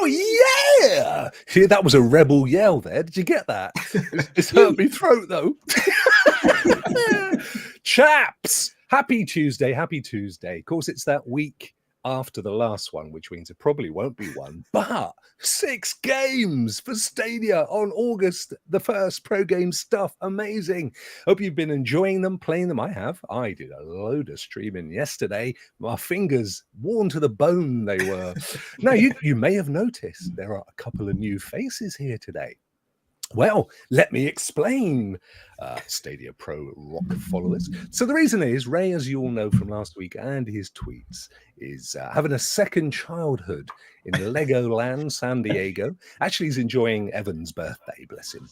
yeah! See, that was a rebel yell there. Did you get that? It's hurt my throat, though. Chaps! Happy Tuesday. Of course, it's that week after the last one, which means it probably won't be one, but 6 games for Stadia on August the 1st. Pro game stuff. Amazing. Hope you've been enjoying them, playing them. I have. I did a load of streaming yesterday. My fingers worn to the bone they were. Now, you may have noticed there are a couple of new faces here today. Well, let me explain, Stadia Pro Rokk followers. So the reason is, Ray, as you all know from last week and his tweets, is having a second childhood in Legoland, San Diego. Actually, he's enjoying Evan's birthday, bless him,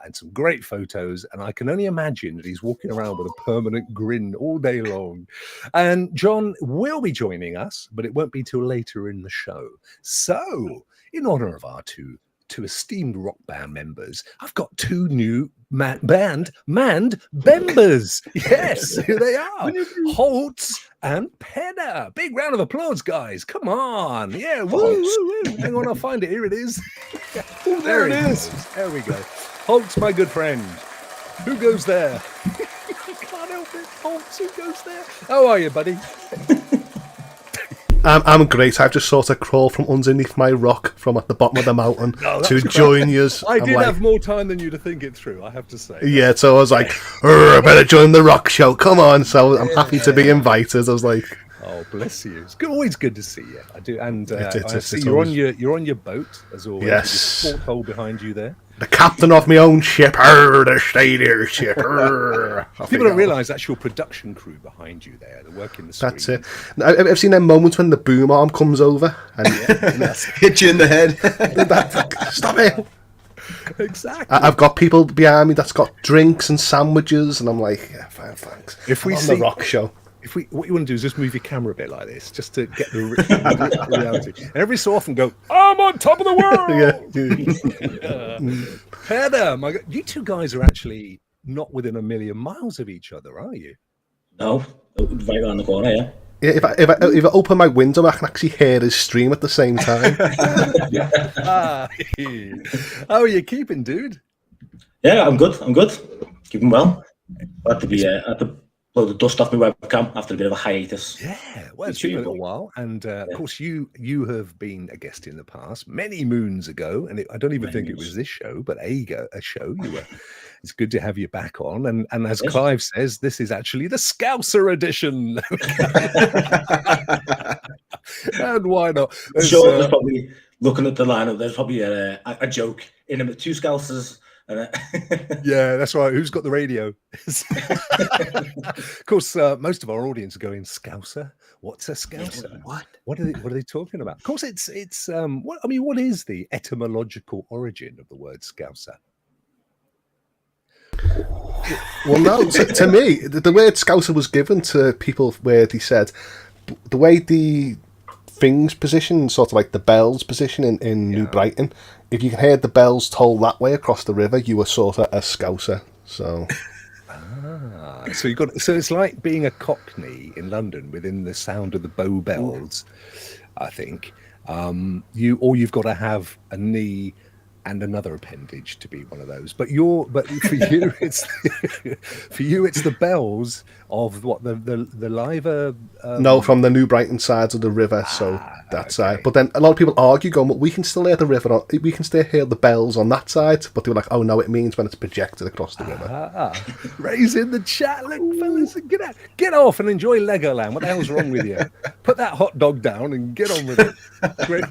and some great photos. And I can only imagine that he's walking around with a permanent grin all day long. And John will be joining us, but it won't be till later in the show. So, in honor of our two esteemed rock band members, I've got 2 new manned members. Yes, here they are. Hoults and Pedder. Big round of applause, guys. Come on. Yeah, woo, woo, woo. Hang on, I'll find it. Here it is. Oh, there it is. There we go. Hoults, my good friend. Who goes there? Can't help it. Hoults, who goes there? How are you, buddy? I'm great. I've just sort of crawled from underneath my rock from at the bottom of the mountain to join you. I did have more time than you to think it through, I have to say. Yeah, so I was like, I better join the rock show. Come on. So I'm happy to be invited. I was like, oh, bless you. It's always good to see you. I do. And I see you're on your boat, as always. Yes. With your porthole behind you there. The captain of my own ship, the Stadia ship. People don't realise that's your production crew behind you there. They work in the screen. That's it. I've seen them moments when the boom arm comes over and hit you in the head. Stop it. Exactly. I've got people behind me that's got drinks and sandwiches, and I'm like, yeah, fine, thanks. If we I'm on see the rock show. What you want to do is just move your camera a bit like this, just to get the reality. And every so often go, I'm on top of the world! Pedder, my God, you 2 guys are actually not within a million miles of each other, are you? No, right around the corner, yeah. Yeah, if I open my window, I can actually hear his stream at the same time. How are you keeping, dude? Yeah, I'm good. Keeping well. I had to be at the blow the dust off my webcam after a bit of a hiatus. Yeah, well, it's been a little while, and of course, you have been a guest in the past, many moons ago, and I don't even think it was this show, but a show you were. It's good to have you back on, and as Clive says, this is actually the Scouser edition. And why not? There's probably, looking at the lineup, there's probably a joke in them with 2 Scousers. Yeah, that's right. Who's got the radio? Of course, most of our audience are going, Scouser? What's a Scouser? What are they talking about? Of course, it's what is the etymological origin of the word Scouser? Well, no, to me, the word Scouser was given to people where they said the way the things position, sort of like the bells position in New Brighton, if you heard the bells tolled that way across the river, you were sort of a Scouser. So, so it's like being a Cockney in London within the sound of the Bow Bells. I think you've got to have a knee and another appendage to be one of those. But for you, it's the bells of what the liver. No, from the New Brighton sides of the river. So that side. But then a lot of people argue, going, well, we can still hear the river. We can still hear the bells on that side. But they were like, oh no, it means when it's projected across the river. Raise in the chat, look, fellas, get off and enjoy Legoland. What the hell's wrong with you? Put that hot dog down and get on with it.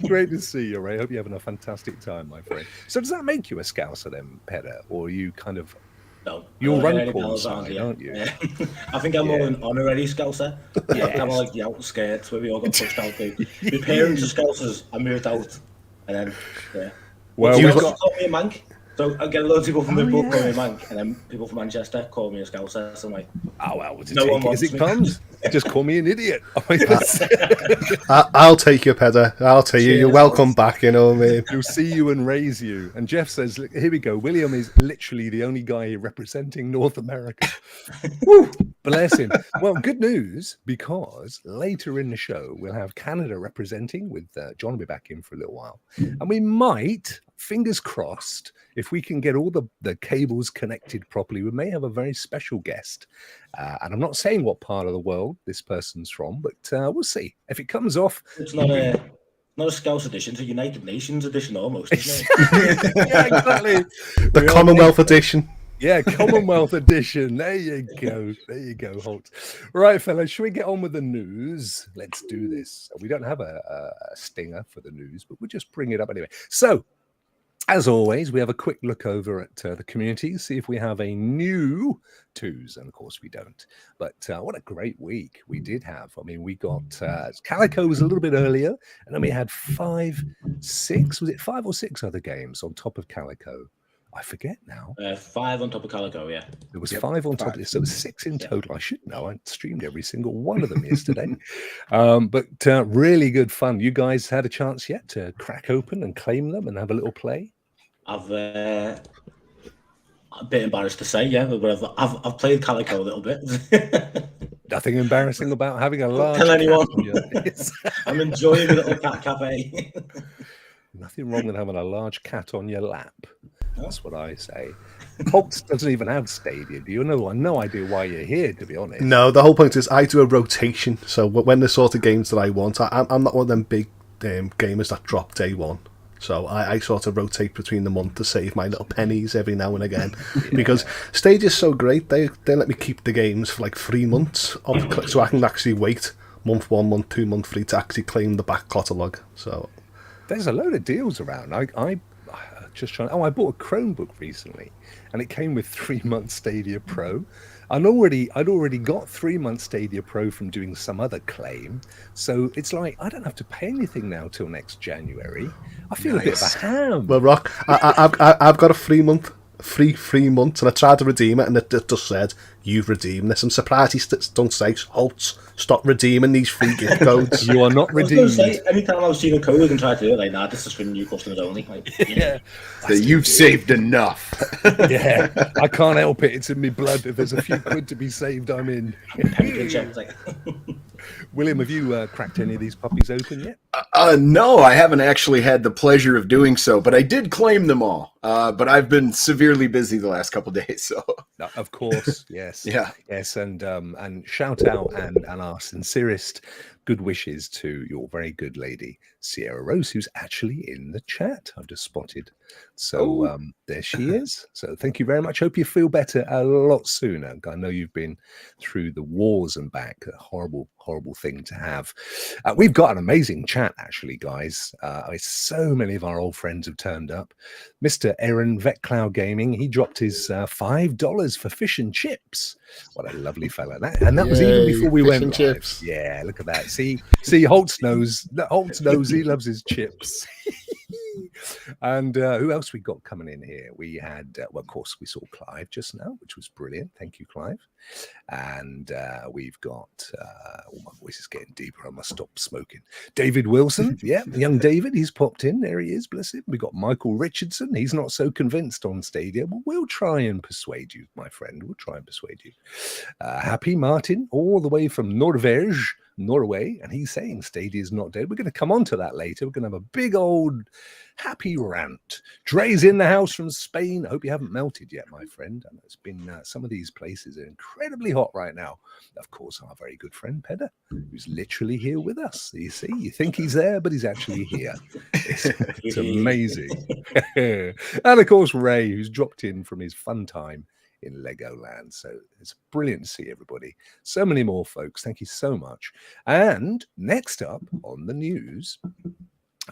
Great to see you, Ray. Hope you're having a fantastic time, my friend. So does that make you a Scouser then, Pedder, or are you kind of? No, you're Runcorn side, aren't you? Yeah. I think I'm more an honorary Scouser. Yes. I'm like the outskirts where we all got pushed out. My parents are Scousers. I moved out, and then Well, you got me a mank. So I get loads of people from Liverpool call me a mank, and then people from Manchester call me a Scouser. So I'm like, oh well, to No one take it as wants it me. comes. Just call me an idiot. I'll take you, Pedder. I'll take you. You're Cheers, welcome Hoults. back, you know what I mean? He'll see you and raise you. And Jeff says, look, here we go. William is literally the only guy representing North America. Woo, bless him. Well, good news, because later in the show, we'll have Canada representing with John will be back in for a little while. And we might, fingers crossed, if we can get all the cables connected properly, we may have a very special guest. And I'm not saying what part of the world this person's from, but we'll see. If it comes off... It's not a Scouse edition, it's a United Nations edition almost, isn't it? Yeah, exactly. The Commonwealth edition. Yeah, Commonwealth edition. There you go. There you go, Holt. Right, fellas, should we get on with the news? Let's do this. We don't have a stinger for the news, but we'll just bring it up anyway. So, as always, we have a quick look over at the community, see if we have a new twos, and of course we don't. But what a great week we did have. I mean, we got Calico was a little bit earlier, and then we had 5 or 6 other games on top of Calico. I forget now. 5 on top of Calico, yeah. There was 5 on top of this, so it was 6 in total. I should know. I streamed every single one of them yesterday. But really good fun. You guys had a chance yet to crack open and claim them and have a little play? I've a bit embarrassed to say, yeah, but I've played Calico a little bit. Nothing embarrassing about having a large... Tell anyone. Cat I'm enjoying a little cat cafe. Nothing wrong with having a large cat on your lap. That's what I say. Hoults doesn't even have Stadia. Do you know? No idea why you're here, to be honest. No, the whole point is I do a rotation. So when the sort of games that I want, I'm not one of them big gamers that drop day one. So I sort of rotate between the month to save my little pennies every now and again. Because Stadia's so great, they let me keep the games for like 3 months, so I can actually wait month 1, month 2, month 3 to actually claim the back catalogue. So there's a load of deals around. I just trying. Oh, I bought a Chromebook recently, and it came with 3 months Stadia Pro. I'd already got 3 months Stadia Pro from doing some other claim, so it's like I don't have to pay anything now till next January. I feel a bit of a ham. Well, Rokk, I've got a 3 month, free months, and I tried to redeem it, and it just said you've redeemed this. I'm surprised he don't say, Hoults, stop redeeming these free gift codes. You are not redeemed. Say, anytime I've seen a code and tried to do it, like, nah, this is for new customers only. Like, Yeah, So you've saved enough. yeah. I can't help it. It's in my blood. If there's a few quid to be saved, I'm in. penny pincher. It's like, William, have you cracked any of these puppies open yet? No, I haven't actually had the pleasure of doing so, but I did claim them all. But I've been severely busy the last couple of days, so No, of course, yes. Yeah. Yes, and shout out and our sincerest good wishes to your very good lady, Sierra Rose, who's actually in the chat. I've just spotted. So there she is. So thank you very much. Hope you feel better a lot sooner. I know you've been through the wars and back. A horrible thing to have. We've got an amazing chat, actually, guys. So many of our old friends have turned up. Mr. Aaron VetCloud Gaming, he dropped his $5 for fish and chips. What a lovely fella. That was even before we fish went and live. chips. Yeah, look at that. See, Hoults knows he loves his chips. And who else we got coming in here? We had, well, of course, we saw Clive just now, which was brilliant. Thank you, Clive. And we've got, my voice is getting deeper. I must stop smoking. David Wilson. Yeah, young David. He's popped in. There he is. Bless him. We got Michael Richardson. He's not so convinced on Stadia, but we'll try and persuade you, my friend. We'll try and persuade you. Happy Martin, all the way from Norway, and he's saying Stadia is not dead. We're going to come on to that later. We're going to have a big old happy rant. Dre's in the house from Spain. I hope you haven't melted yet, my friend. And it's been some of these places are incredibly hot right now. Of course, our very good friend Pedder, who's literally here with us. You see, you think he's there, but he's actually here. It's amazing. And of course, Ray, who's dropped in from his fun time in Legoland. So it's brilliant to see everybody. So many more folks. Thank you so much. And next up on the news,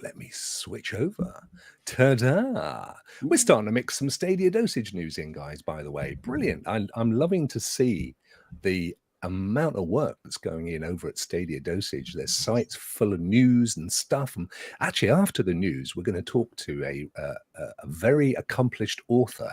let me switch over. Ta-da! We're starting to mix some Stadia dosage news in, guys, by the way. Brilliant. I'm loving to see the amount of work that's going in over at Stadia Dosage. There's sites full of news and stuff. And actually, after the news, we're going to talk to a very accomplished author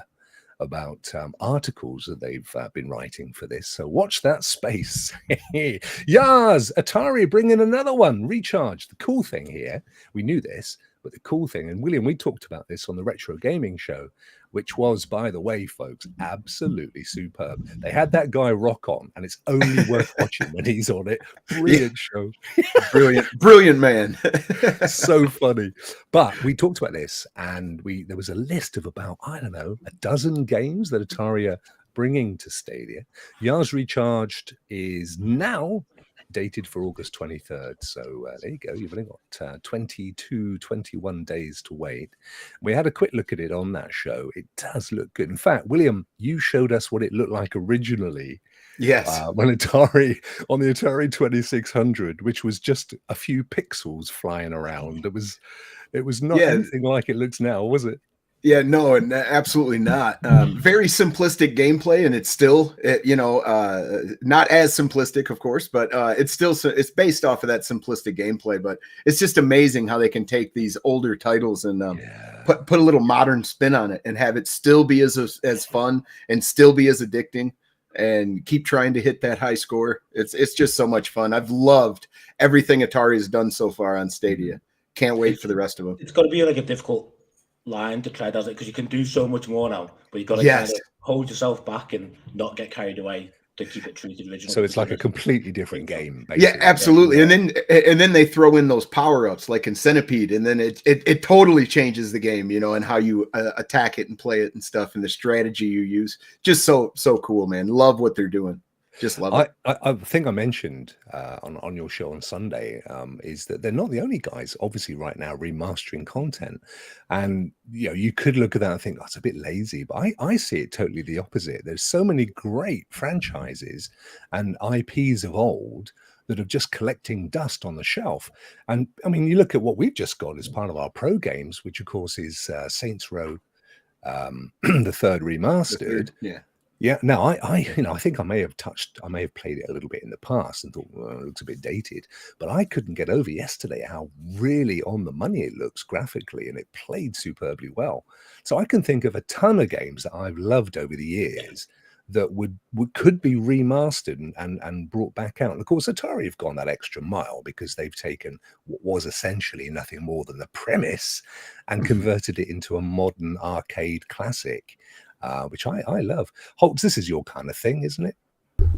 about articles that they've been writing for this. So watch that space. Yas, Atari bringing another one, Recharge. The cool thing here, we knew this, but the cool thing, and William, we talked about this on the Retro Gaming Show, which was, by the way, folks, absolutely superb. They had that guy Rokk on, and it's only worth watching when he's on it. Brilliant show. Brilliant man. So funny. But we talked about this, and there was a list of about, I don't know, a dozen games that Atari are bringing to Stadia. Yars Recharged is now dated for August 23rd. So there you go. You've only got 21 days to wait. We had a quick look at it on that show. It does look good. In fact, William, you showed us what it looked like originally. Yes. When on the Atari 2600, which was just a few pixels flying around. It was not anything like it looks now, was it? Yeah, no, and absolutely not. Very simplistic gameplay, and it's still, not as simplistic, of course, but it's based off of that simplistic gameplay. But it's just amazing how they can take these older titles and put a little modern spin on it and have it still be as fun and still be as addicting and keep trying to hit that high score. It's just so much fun. I've loved everything Atari has done so far on Stadia. Can't wait for the rest of them. It's got to be like a difficult line to tread, as it, because you can do so much more now, but you've got to kind of hold yourself back and not get carried away to keep it true to the original. So it's like a completely different game, basically. Yeah, absolutely. And then they throw in those power-ups like in Centipede, and then it totally changes the game, and how you attack it and play it and stuff, and the strategy you use. Just so cool, man. Love what they're doing. Just love it. I think I mentioned on your show on Sunday is that they're not the only guys, obviously, right now remastering content. And you could look at that and think, oh, it's a bit lazy, but I see it totally the opposite. There's so many great franchises and IPs of old that are just collecting dust on the shelf. And I mean, you look at what we've just got as part of our pro games, which of course is Saints Row, the third remastered. Yeah, no, I think I may have played it a little bit in the past and thought, well, it looks a bit dated, but I couldn't get over yesterday how really on the money it looks graphically, and it played superbly well. So I can think of a ton of games that I've loved over the years that could be remastered and brought back out. And of course, Atari have gone that extra mile because they've taken what was essentially nothing more than the premise and converted it into a modern arcade classic. Which I love. Hoults, this is your kind of thing, isn't it?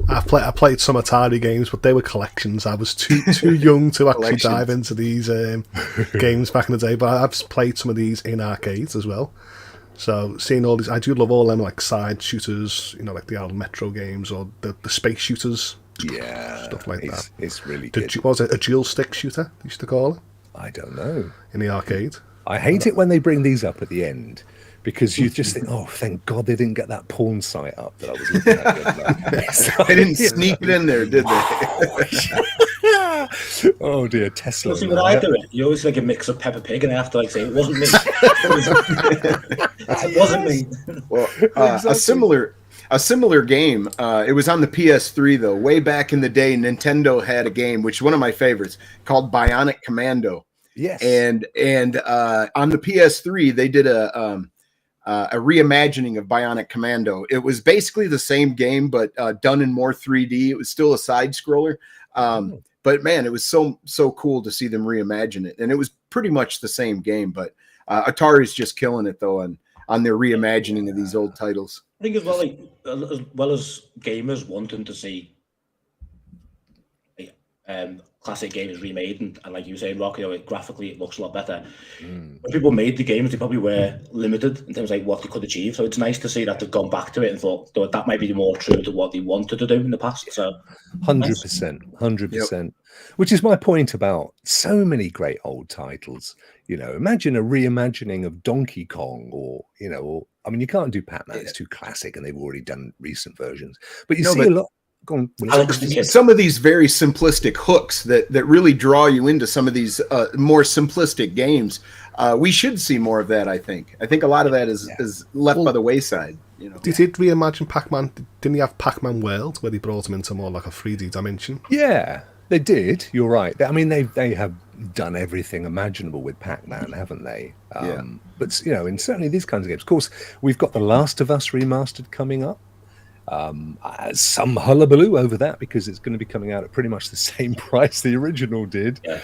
I played some Atari games, but they were collections. I was too young to actually dive into these games back in the day. But I've played some of these in arcades as well. So seeing all these, I do love all them like side shooters, like the old Metro games or the space shooters. Yeah, stuff like that. It's really good. What was it, a dual stick shooter? They used to call it. I don't know. In the arcade. I hate it when they bring these up at the end. Because you just think, oh, thank God they didn't get that porn site up that I was looking at. They didn't sneak it in there, did they? Oh dear, Tesla. Well, see, when I do it, you always like a mix of Peppa Pig, and I have to say it wasn't me. It wasn't me. Well, a similar game. It was on the PS3 though. Way back in the day, Nintendo had a game, which is one of my favorites, called Bionic Commando. Yes. And on the PS3, they did a reimagining of Bionic Commando. It was basically the same game, but done in more 3D. It was still a side scroller. But man, it was so cool to see them reimagine it. And it was pretty much the same game, but Atari's just killing it though on their reimagining of these old titles. I think as well as gamers wanting to see classic games remade, and like you say, Rokk, graphically it looks a lot better. When people made the games, they probably were limited in terms of like what they could achieve. So it's nice to see that they've gone back to it and thought that might be more true to what they wanted to do in the past. So 100%. Which is my point about so many great old titles. Imagine a reimagining of Donkey Kong, or I mean, you can't do Pac-Man; it's too classic, and they've already done recent versions. But see a lot. Some of these very simplistic hooks that really draw you into some of these more simplistic games. We should see more of that. I think a lot of that is left by the wayside. You know, They did reimagine Pac-Man. Didn't he have Pac-Man World where he brought him into more like a 3D dimension? Yeah, they did. You're right. I mean, they have done everything imaginable with Pac-Man, haven't they? Yeah. But you know, in certainly these kinds of games, of course, we've got the Last of Us Remastered coming up. Some hullabaloo over that because it's going to be coming out at pretty much the same price the original did. Yeah.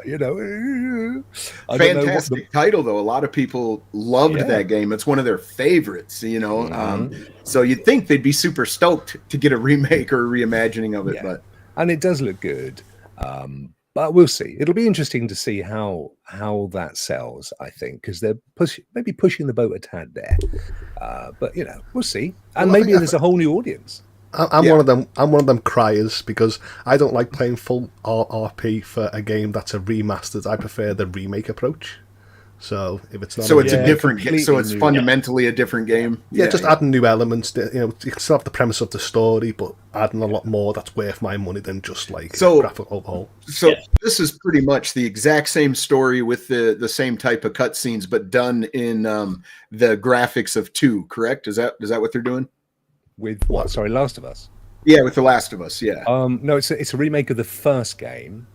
You know, I don't know what fantastic title though. A lot of people loved that game. It's one of their favorites. You know, so you'd think they'd be super stoked to get a remake or a reimagining of it, but and it does look good. But we'll see. It'll be interesting to see how that sells, I think, because they're maybe pushing the boat a tad there. But you know, we'll see. And Well, maybe there's a whole new audience. I'm one of them. I'm one of them criers because I don't like playing full RP for a game that's a remastered. I prefer the remake approach. So if it's not, so it's a different. So it's new, fundamentally a different game. Yeah, just adding new elements. You know, you can still have the premise of the story, but adding a lot more that's worth my money than just like a graphic overhaul. So this is pretty much the exact same story with the same type of cutscenes, but done in the graphics of 2. Correct? Is that what they're doing? With what? Sorry, Last of Us. Yeah, with The Last of Us. Yeah. No, it's a remake of the first game.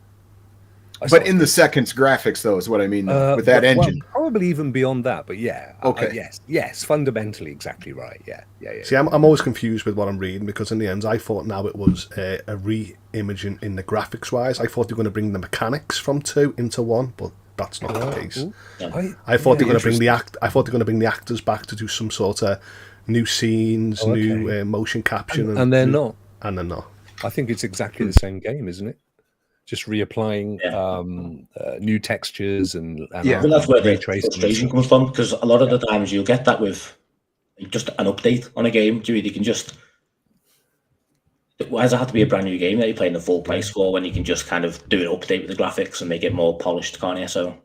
But in the second's graphics, though, is what I mean with that engine. Well, probably even beyond that, but yeah. Okay. Yes, fundamentally, exactly right. Yeah. See, I'm always confused with what I'm reading because in the end, I thought now it was a re-imaging in the graphics wise. I thought they were going to bring the mechanics from 2 into 1, but that's not the case. I thought they're going to bring I thought they're going to bring the actors back to do some sort of new scenes, new motion capture, and they're not. And they're not. I think it's exactly the same game, isn't it? Just reapplying new textures and I think that's where the frustration comes from, because a lot of the times you'll get that with just an update on a game. You can just, why does it have to be a brand new game that you're playing the full price for when you can just kind of do an update with the graphics and make it more polished, can't you? So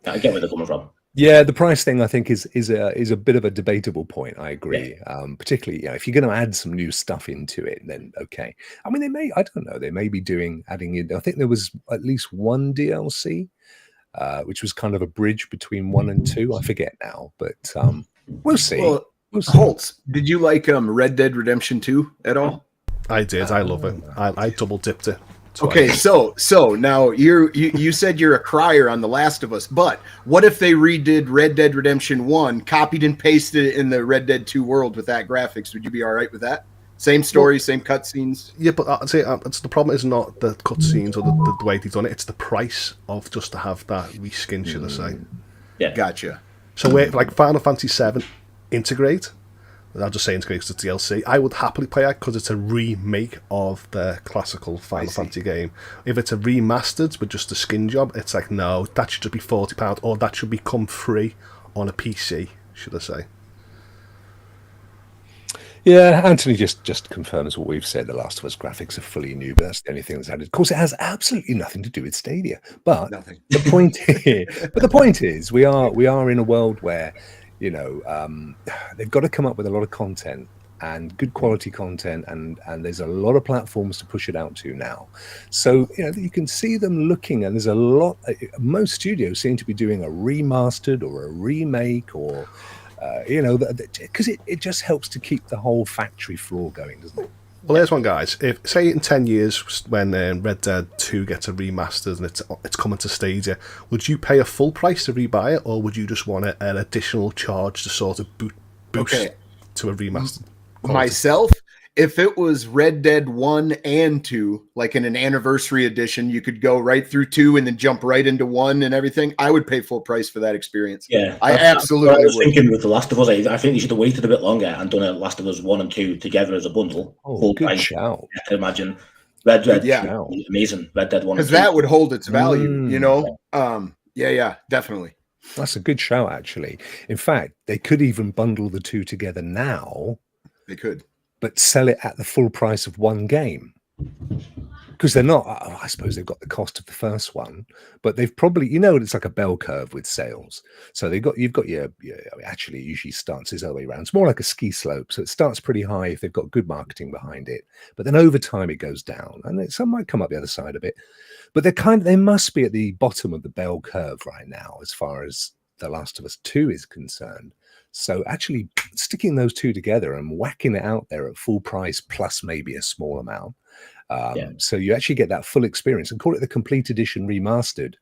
I get where they're coming from. Yeah, the price thing I think is a bit of a debatable point. I agree. Particularly, if you're going to add some new stuff into it, then okay. I mean, I don't know, they may be adding in. I think there was at least one DLC, which was kind of a bridge between 1 and 2. I forget now, but we'll see. Well, Hoults, did you like Red Dead Redemption 2 at all? I did. I love it. I double dipped it. Okay, so now you said you're a crier on The Last of Us, but what if they redid Red Dead Redemption 1, copied and pasted it in the Red Dead 2 world with that graphics? Would you be all right with that? Same story, same cutscenes? Yeah, but I'd say the problem is not the cutscenes or the way they've done it, it's the price of just to have that reskin, should I say. Yeah. Gotcha. So like Final Fantasy VII Integrate, I'll just say integrate because it's DLC, I would happily play that because it's a remake of the classical Final Fantasy game. If it's a remastered with just a skin job, it's like, no, that should just be £40 or that should become free on a PC, should I say. Yeah, Anthony just confirms what we've said. The Last of Us graphics are fully new, but that's the only thing that's added. Of course, it has absolutely nothing to do with Stadia. But Nothing. the point is, we are in a world where, they've got to come up with a lot of content and good quality content, and there's a lot of platforms to push it out to now. So you can see them looking, and there's a lot. Most studios seem to be doing a remastered or a remake, or because it just helps to keep the whole factory floor going, doesn't it? Well, there's one, guys. If say in 10 years when Red Dead 2 gets a remastered and it's coming to Stadia, would you pay a full price to rebuy it, or would you just want an additional charge to sort of boost to a remastered quality? Myself, if it was Red Dead 1 and 2, like in an anniversary edition, you could go right through 2 and then jump right into 1 and everything, I would pay full price for that experience. Yeah, I absolutely I was would. thinking with The Last of Us, I think you should have waited a bit longer and done a Last of Us 1 and 2 together as a bundle. Oh, good price. shout. I can imagine. Red Dead, Yeah. amazing. Red Dead 1 and 2. Because that would hold its value, Yeah, definitely. That's a good shout, actually. In fact, they could even bundle the two together now. They could. But sell it at the full price of one game, because they're not. I suppose they've got the cost of the first one, but they've probably, it's like a bell curve with sales. So you've got your actually, it usually starts this other way around. It's more like a ski slope, so it starts pretty high if they've got good marketing behind it, but then over time it goes down, and some might come up the other side of it. But they must be at the bottom of the bell curve right now as far as The Last of Us 2 is concerned. So actually sticking those two together and whacking it out there at full price plus maybe a small amount. So you actually get that full experience and call it the complete edition remastered.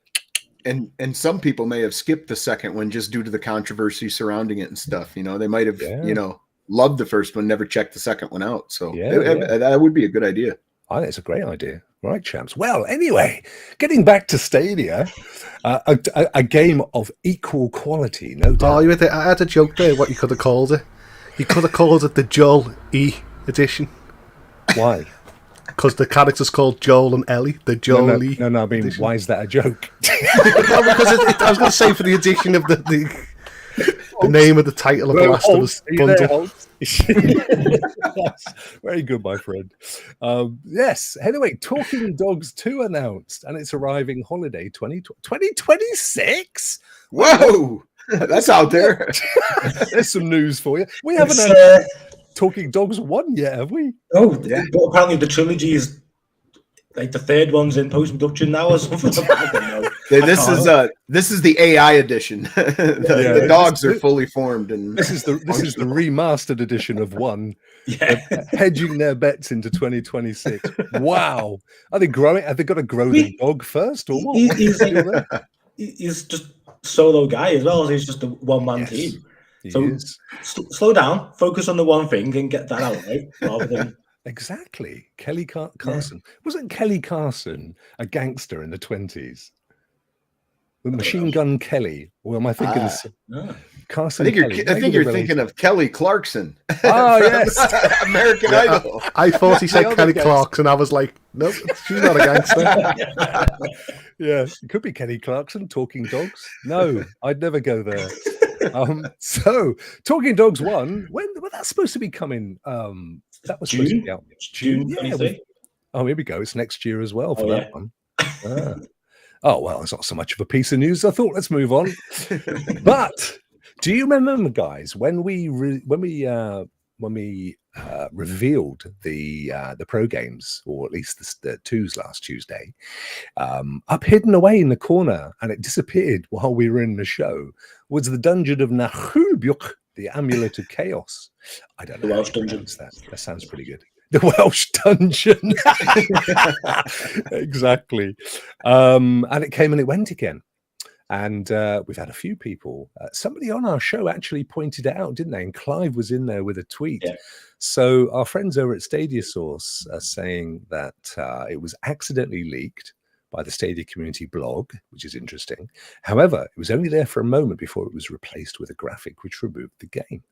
And some people may have skipped the second one just due to the controversy surrounding it and stuff. You know, they might have, you know, loved the first one, never checked the second one out. So that would be a good idea. I think it's a great idea. Right, champs. Well, anyway, getting back to Stadia, a game of equal quality, no doubt. Oh, I had a joke there, what you could have called it. You could have called it the Joel E edition. Why? Because the character's called Joel and Ellie. The Joel E. No, I mean, edition. Why is that a joke? No, because I was going to say for the addition of the name of the title of The Last of Us bundle. Very good, my friend. Yes. Anyway, Talking Dogs 2 announced, and it's arriving holiday 2026. Whoa, that's out there. There's some news for you. We haven't had Talking Dogs 1 yet, have we? Oh, yeah. But apparently the trilogy is like the third one's in post-production now or something. I don't know. This is the AI edition. The dogs are fully formed, and this is the remastered edition of 1. Yeah. Hedging their bets into 2026. Wow. Are they growing? Have they got to grow the dog first, or what? He's just solo guy as well. He's just a one-man team. So slow down, focus on the one thing, and get that out, right? Rather than. Exactly. Kelly Carson. Wasn't Kelly Carson a gangster in the 20s? With Machine Gun Kelly. Or am I thinking Carson? I think you're thinking of Kelly Clarkson. Oh, yes. American Idol. I thought he said Kelly Clarkson. I was like, nope, she's not a gangster. Yeah, it could be Kelly Clarkson, Talking Dogs. No, I'd never go there. So Talking Dogs 1, when that's supposed to be coming? That was supposed to be out June 23. Here we go. It's next year as well for that one. Oh well, it's not so much of a piece of news. I thought let's move on. But do you remember, guys, when we revealed the pro games, or at least the 2s last Tuesday, up hidden away in the corner, and it disappeared while we were in the show, was the Dungeon of Nahubyuk, the Amulet of Chaos. I don't know. The Welsh Dungeon. That sounds pretty good. The Welsh Dungeon. Exactly. And it came and it went again. And we've had a few people. Somebody on our show actually pointed it out, didn't they? And Clive was in there with a tweet. Yeah. So our friends over at Stadia Source are saying that it was accidentally leaked by the Stadia community blog, which is interesting. However, it was only there for a moment before it was replaced with a graphic which removed the game.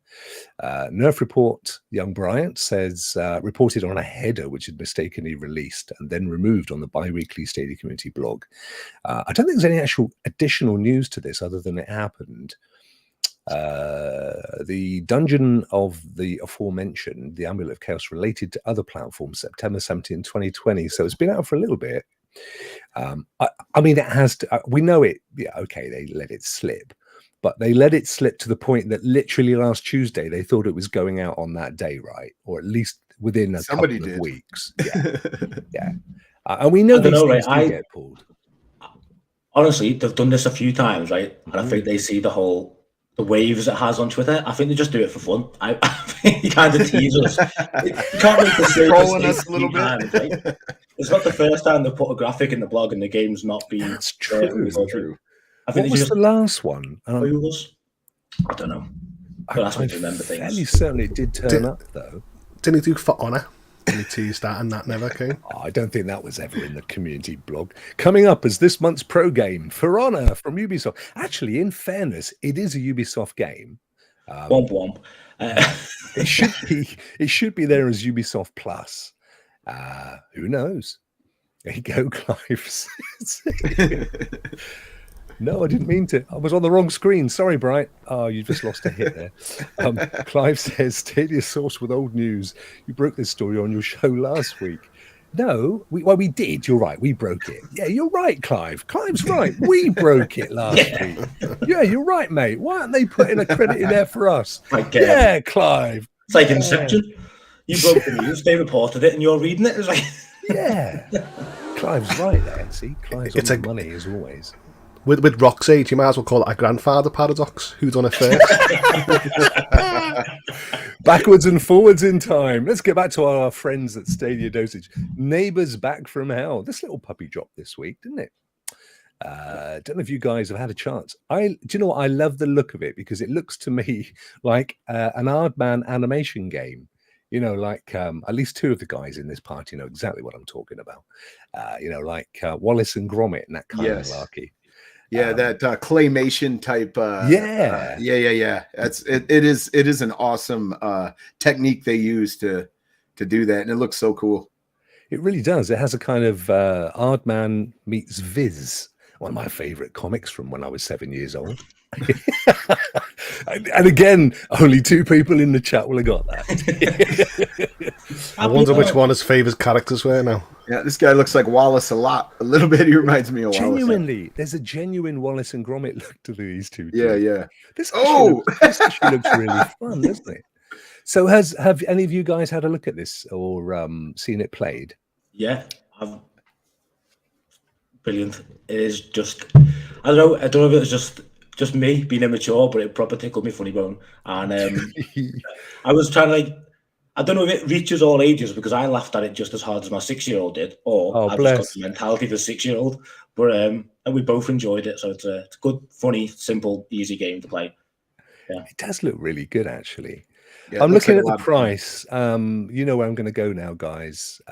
Nerf Report Young Bryant says, reported on a header which had mistakenly released and then removed on the bi-weekly Stadia community blog. I don't think there's any actual additional news to this other than it happened. The Dungeon of the aforementioned, the Amulet of Chaos, related to other platforms, September 17, 2020. So it's been out for a little bit. I mean, it has to, we know it. Yeah, okay, they let it slip, but they let it slip to the point that literally last Tuesday they thought it was going out on that day, right? Or at least within a couple of weeks. Yeah, yeah. And we know these things do get pulled. Honestly, they've done this a few times, right? And I think they see the waves it has on Twitter. I think they just do it for fun. I think you kind of tease us. You can't make the same trolling us a little bit. Times, right? It's not the first time they put a graphic in the blog and the game's not been. That's true. True. I think what was the last one? I don't know. But that's when you remember things. Fairly certainly it did turn up, though. Didn't he do For Honor? And he teased that, and that never came. I don't think that was ever in the community blog. Coming up as this month's pro game, For Honor from Ubisoft. Actually, in fairness, it is a Ubisoft game. Womp womp. It should be there as Ubisoft Plus. Who knows? There you go, Clive. No, I didn't mean to. I was on the wrong screen. Sorry, Bright. Oh, you just lost a hit there. Clive says, Stadia Source with old news. You broke this story on your show last week. No, we did. You're right. We broke it. Yeah, you're right, Clive. Clive's right. We broke it last week. Yeah, you're right, mate. Why aren't they putting a credit in there for us? Yeah, Clive. It's like Inception. You broke the news. They reported it, and you're reading it. It's like, yeah. Clive's right there. See, Clive's on the money as always. With Rock's age, you might as well call it a grandfather paradox. Who done it first? Backwards and forwards in time. Let's get back to our friends at Stadia Dosage. Neighbours Back from Hell. This little puppy dropped this week, didn't it? Don't know if you guys have had a chance. Do you know what? I love the look of it because it looks to me like an Aardman animation game. You know, like at least two of the guys in this party know exactly what I'm talking about. You know, like Wallace and Gromit and that kind of malarkey. Yeah, that claymation type. Yeah. It is an awesome technique they use to do that, and it looks so cool. It really does. It has a kind of Aardman meets Viz, one of my favorite comics from when I was 7 years old. And again, only two people in the chat will have got that. I wonder which one his favourite characters were now. Yeah, this guy looks like Wallace a little bit. He reminds me of Wallace. Genuinely, there's a genuine Wallace and Gromit look to these two. Yeah. This actually looks really fun, doesn't it? So have any of you guys had a look at this or seen it played? Yeah, brilliant. It is just, I don't know if it was just me being immature, but it proper tickled me funny bone. And I was trying to I don't know if it reaches all ages because I laughed at it just as hard as my 6-year-old did, or I've just got the mentality of a 6-year-old. But and we both enjoyed it, so it's a good, funny, simple, easy game to play. Yeah, it does look really good actually. Yeah, I'm looking at the price. You know where I'm going to go now, guys.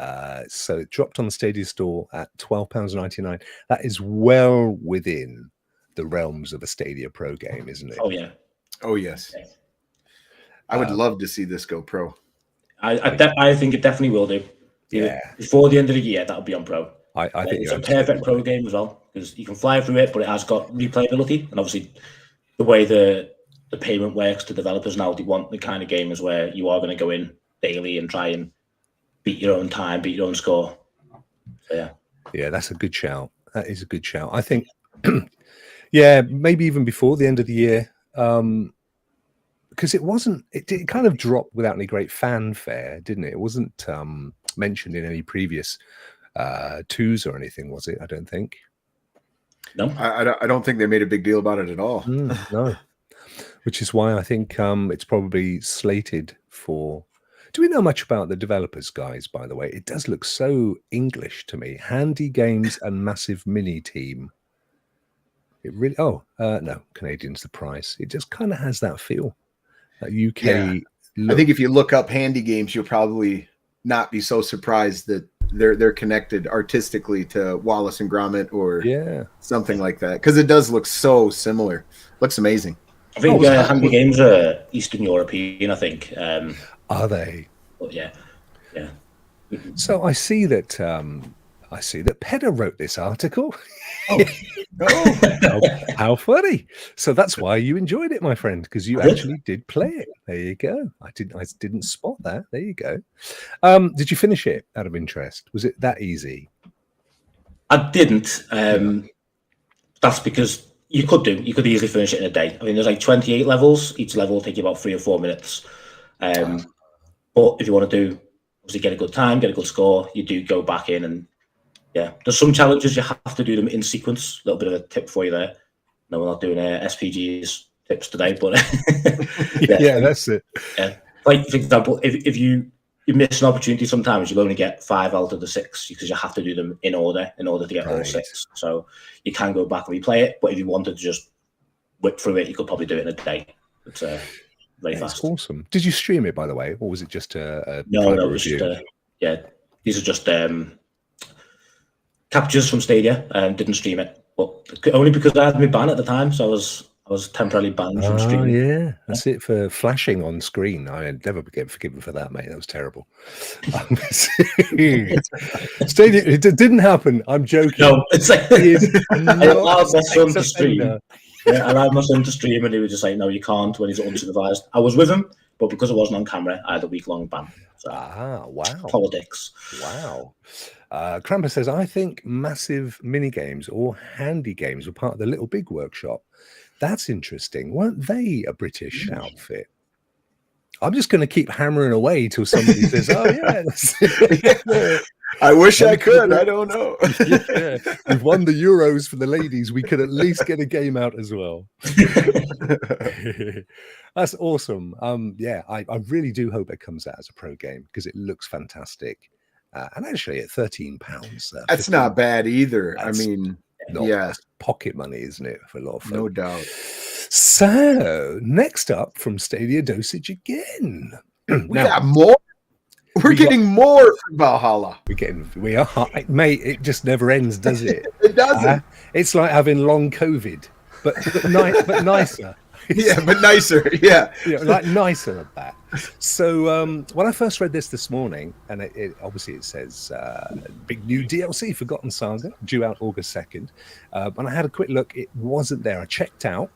So it dropped on the Stadia store at £12.99. That is well within the realms of a Stadia Pro game, isn't it? Oh yeah. Oh yes. I would love to see this go pro. I think it definitely will do. Yeah. Before the end of the year, that'll be on pro. I think it's a perfect pro game as well because you can fly through it, but it has got replayability, and obviously the way the payment works to developers now, they want the kind of games where you are going to go in daily and try and beat your own time, beat your own score. So, yeah, that's a good shout. That is a good shout. I think, yeah, maybe even before the end of the year, because it kind of dropped without any great fanfare, didn't it? It wasn't mentioned in any previous twos or anything, was it? I don't think. No, I don't think they made a big deal about it at all. No. Which is why I think it's probably slated for. Do we know much about the developers, guys? By the way, it does look so English to me. Handy Games and Massive Mini Team. It really. No, Canadian's the price. It just kind of has that feel. That UK. Yeah. I think if you look up Handy Games, you'll probably not be so surprised that they're connected artistically to Wallace and Gromit or something like that, because it does look so similar. Looks amazing. I think Handy Games are Eastern European, I think. Are they? But yeah. So I see that Pedder wrote this article. How funny! So that's why you enjoyed it, my friend, because you actually did play it. There you go. I didn't spot that. There you go. Did you finish it out of interest? Was it that easy? I didn't. That's because you could easily finish it in a day. I mean, there's like 28 levels. Each level will take you about 3 or 4 minutes. But if you want to obviously get a good time, get a good score, you do go back in and there's some challenges you have to do them in sequence. A little bit of a tip for you there. No, we're not doing SPG's tips today, but that's it. Yeah. Like for example, if you miss an opportunity, sometimes you'll only get 5 out of the 6 because you have to do them in order to get all 6. So you can go back and replay it, but if you wanted to just whip through it, you could probably do it in a day. It's very fast. That's awesome. Did you stream it, by the way, or was it just a no? It was just these are just captures from Stadia and didn't stream it, but only because I had my ban at the time, so I was temporarily banned from streaming. Yeah, that's it for flashing on screen. I'd never get forgiven for that, mate. That was terrible. Stadia, it didn't happen. I'm joking. No, it's like I allowed my son to stream. I allowed my son to stream, and he was just like, "No, you can't." When he's unsupervised, I was with him, but because it wasn't on camera, I had a week-long ban. So, wow. Politics. Wow. Krampus says, I think massive mini games or handy games were part of the Little Big Workshop. That's interesting. Weren't they a British outfit? I'm just going to keep hammering away till somebody says, "Oh yeah." I wish I could. I don't know. Yeah, we've won the Euros for the ladies. We could at least get a game out as well. That's awesome. Yeah, I really do hope it comes out as a pro game because it looks fantastic. And actually, at £13, that's not bad either. I that's mean, that's pocket money, isn't it, for a lot of folk? No doubt. So, next up from Stadia Dosage again. We got more. We're getting more from Valhalla. We are, mate. It just never ends, does it? It doesn't. It's like having long COVID, but nicer. Yeah, but nicer. Yeah, like nicer at that. So when I first read this morning, and it obviously it says big new DLC, Forgotten Saga, due out August 2nd. When I had a quick look, it wasn't there. I checked out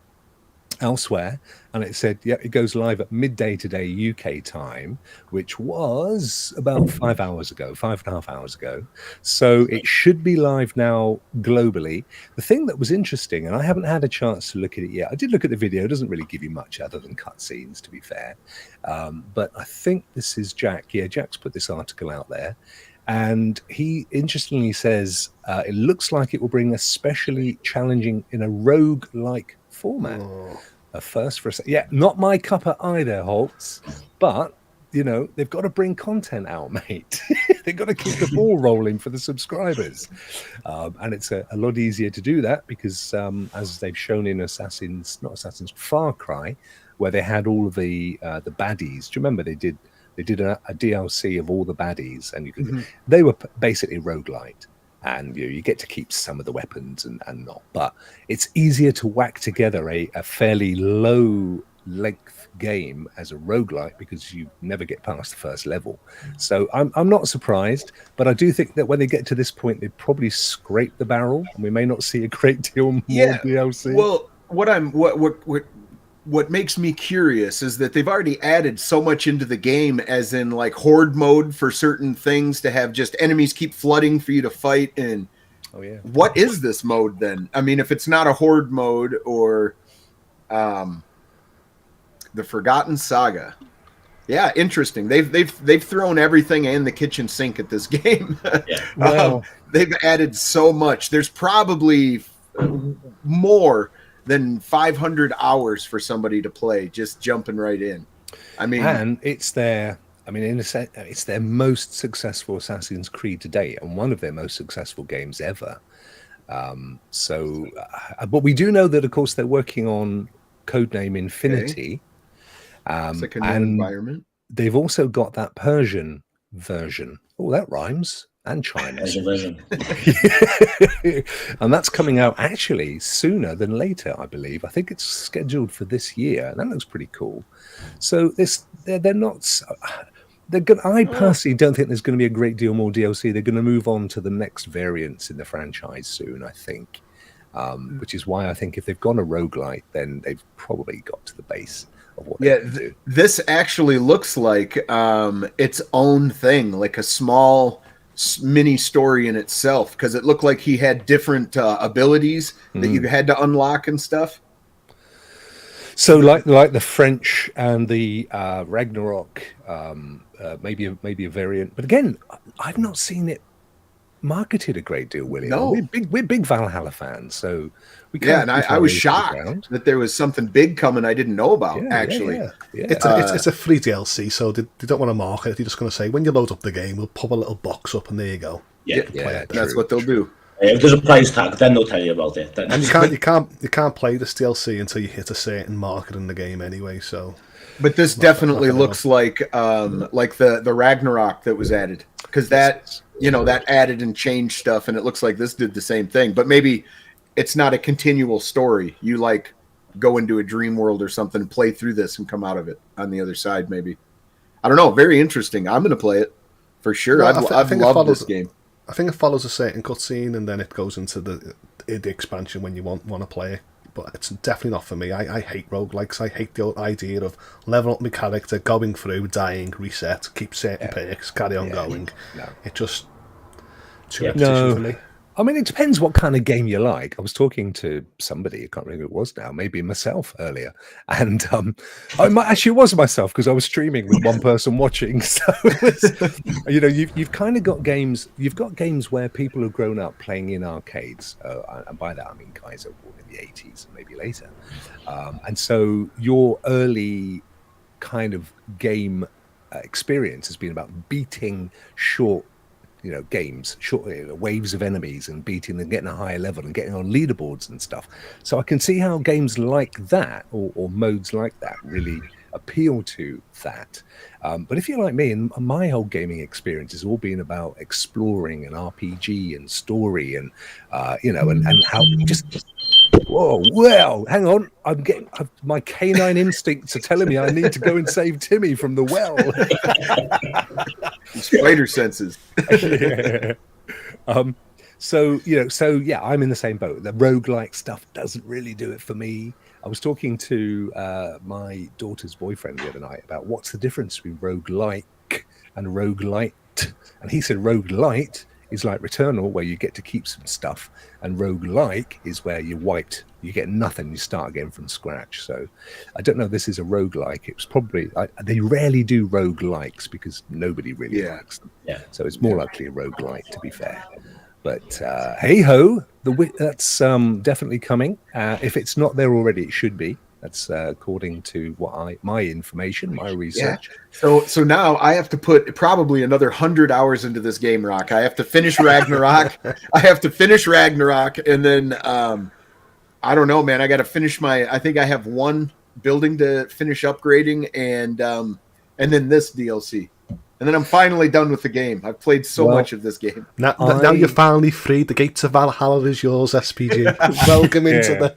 elsewhere, and it said, yeah, it goes live at midday today UK time, which was about 5.5 hours ago. So it should be live now globally. The thing that was interesting, and I haven't had a chance to look at it yet, I did look at the video. It doesn't really give you much other than cutscenes, to be fair, but I think this is Jack. Yeah, Jack's put this article out there, and he interestingly says it looks like it will bring especially challenging in a rogue-like format. A first for not my cuppa either, Hoults, but they've got to bring content out, mate. They've got to keep the ball rolling for the subscribers, and it's a lot easier to do that because as they've shown in Far Cry, where they had all of the baddies. Do you remember they did a DLC of all the baddies, and they were basically roguelite. And you get to keep some of the weapons and not. But it's easier to whack together a fairly low-length game as a roguelike because you never get past the first level. So I'm not surprised, but I do think that when they get to this point, they probably scrape the barrel, and we may not see a great deal more DLC. Well, what makes me curious is that they've already added so much into the game, as in like horde mode for certain things to have just enemies keep flooding for you to fight. And what is this mode then? I mean, if it's not a horde mode or the Forgotten Saga, interesting. They've thrown everything and the kitchen sink at this game. Well, they've added so much. There's probably more than 500 hours for somebody to play, just jumping right in. I mean, and it's their most successful Assassin's Creed to date, and one of their most successful games ever. But we do know that, of course, they're working on Codename Infinity. It's like a new environment. They've also got that Persian version. Oh, that rhymes. And China's version. And that's coming out actually sooner than later, I believe. I think it's scheduled for this year. That looks pretty cool. So they're not. I personally don't think there's going to be a great deal more DLC. They're going to move on to the next variants in the franchise soon, I think. Which is why I think if they've gone a roguelite, then they've probably got to the base of what they do. This actually looks like its own thing, like a small mini story in itself, because it looked like he had different abilities that you had to unlock and stuff. So like the French and the Ragnarok, maybe a variant. But again, I've not seen it marketed a great deal, William. No, we're big Valhalla fans, so we can't. Yeah, and I was shocked that there was something big coming I didn't know about. It's a free DLC, so they don't want to market it. They're just going to say, when you load up the game, we'll pop a little box up, and there you go. That's what they'll do. If there's a price tag, then they'll tell you about it. And you can't play this DLC until you hit a certain marker in the game anyway. So, but this definitely looks like the Ragnarok that was added, because that added and changed stuff, and it looks like this did the same thing. But maybe it's not a continual story. You like go into a dream world or something, play through this, and come out of it on the other side. Maybe, I don't know. Very interesting. I'm going to play it for sure. Well, I've loved this game. I think it follows a certain cutscene, and then it goes into the expansion when you want to play it. But it's definitely not for me. I hate roguelikes. I hate the idea of leveling up my character, going through, dying, reset, keep certain perks, carry on going. No. It just too repetition for me. I mean, it depends what kind of game you like. I was talking to somebody, I can't remember who it was now, maybe myself earlier. And actually, it was myself because I was streaming with one person watching. So, you've kind of got games. You've got games where people have grown up playing in arcades. And by that, I mean guys that were born in the 80s and maybe later. And so your early kind of game experience has been about beating short games, short waves of enemies and beating them, getting a higher level and getting on leaderboards and stuff. So I can see how games like that or modes like that really appeal to that. But if you're like me, and my whole gaming experience has all been about exploring and RPG and story and and how just whoa, well, hang on, my canine instincts are telling me I need to go and save Timmy from the well. Spider senses. Yeah. So I'm in the same boat. The roguelike stuff doesn't really do it for me. I was talking to my daughter's boyfriend the other night about what's the difference between roguelike and roguelite. And he said roguelite is like Returnal, where you get to keep some stuff, and roguelike is where you get nothing, you start again from scratch. So I don't know if this is a roguelike. It's probably they rarely do roguelikes because nobody really likes them. Yeah. So it's more likely a roguelike, to be fair. But hey ho, that's definitely coming. If it's not there already, it should be. That's according to my information, my research. Yeah. So now I have to put probably another 100 hours into this game, Rokk. I have to finish Ragnarok. And then I don't know, man. I got to finish I think I have one building to finish upgrading, and then this DLC. And then I'm finally done with the game. I've played so much of this game. Now you're finally free. The gates of Valhalla is yours, SPG. Welcome into the...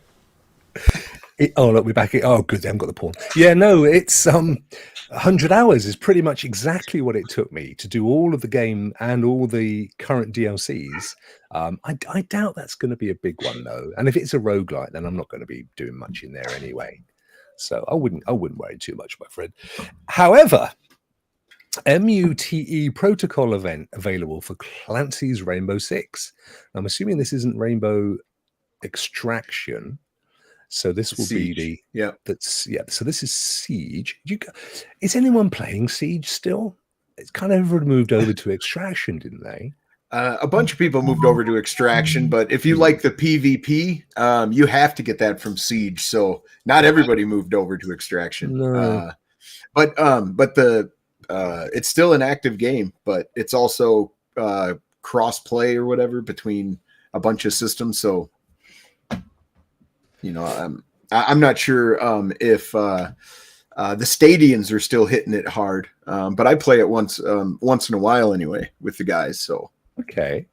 look, we're back. Oh, good. They haven't got the porn. Yeah, no, it's 100 hours is pretty much exactly what it took me to do all of the game and all the current DLCs. I doubt that's going to be a big one, though. And if it's a roguelite, then I'm not going to be doing much in there anyway. So I wouldn't worry too much, my friend. However, MUTE protocol event available for Clancy's Rainbow Six. I'm assuming this isn't Rainbow Extraction. So this will Siege. be So this is Siege. Is anyone playing Siege still? It's kind of moved over to Extraction, didn't they? A bunch of people moved over to Extraction, but if you like the PvP, you have to get that from Siege. So not everybody moved over to Extraction. No. But the it's still an active game, but it's also cross play or whatever between a bunch of systems. So I'm not sure if the Stadians are still hitting it hard, but I play it once in a while anyway with the guys. So okay,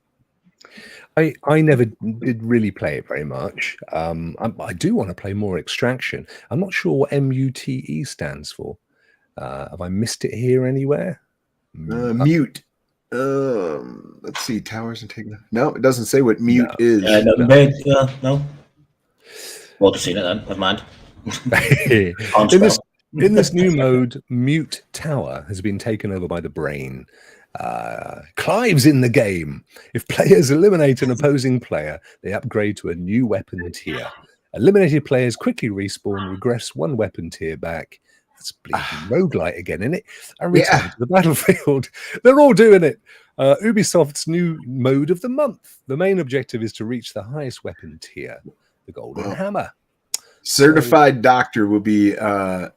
I never did really play it very much. I do want to play more Extraction. I'm not sure what MUTE stands for. Have I missed it here anywhere? Mute. Let's see. Towers and taking. No, it doesn't say what mute is. No. Well, to seen it then. Never mind. In this new mode, Mute Tower has been taken over by the brain. Clive's in the game. If players eliminate an opposing player, they upgrade to a new weapon tier. Eliminated players quickly respawn, regress one weapon tier back. That's bleeding roguelite again, isn't it? And return to the battlefield. They're all doing it. Ubisoft's new mode of the month. The main objective is to reach the highest weapon tier, the Golden Hammer. Certified Doctor will be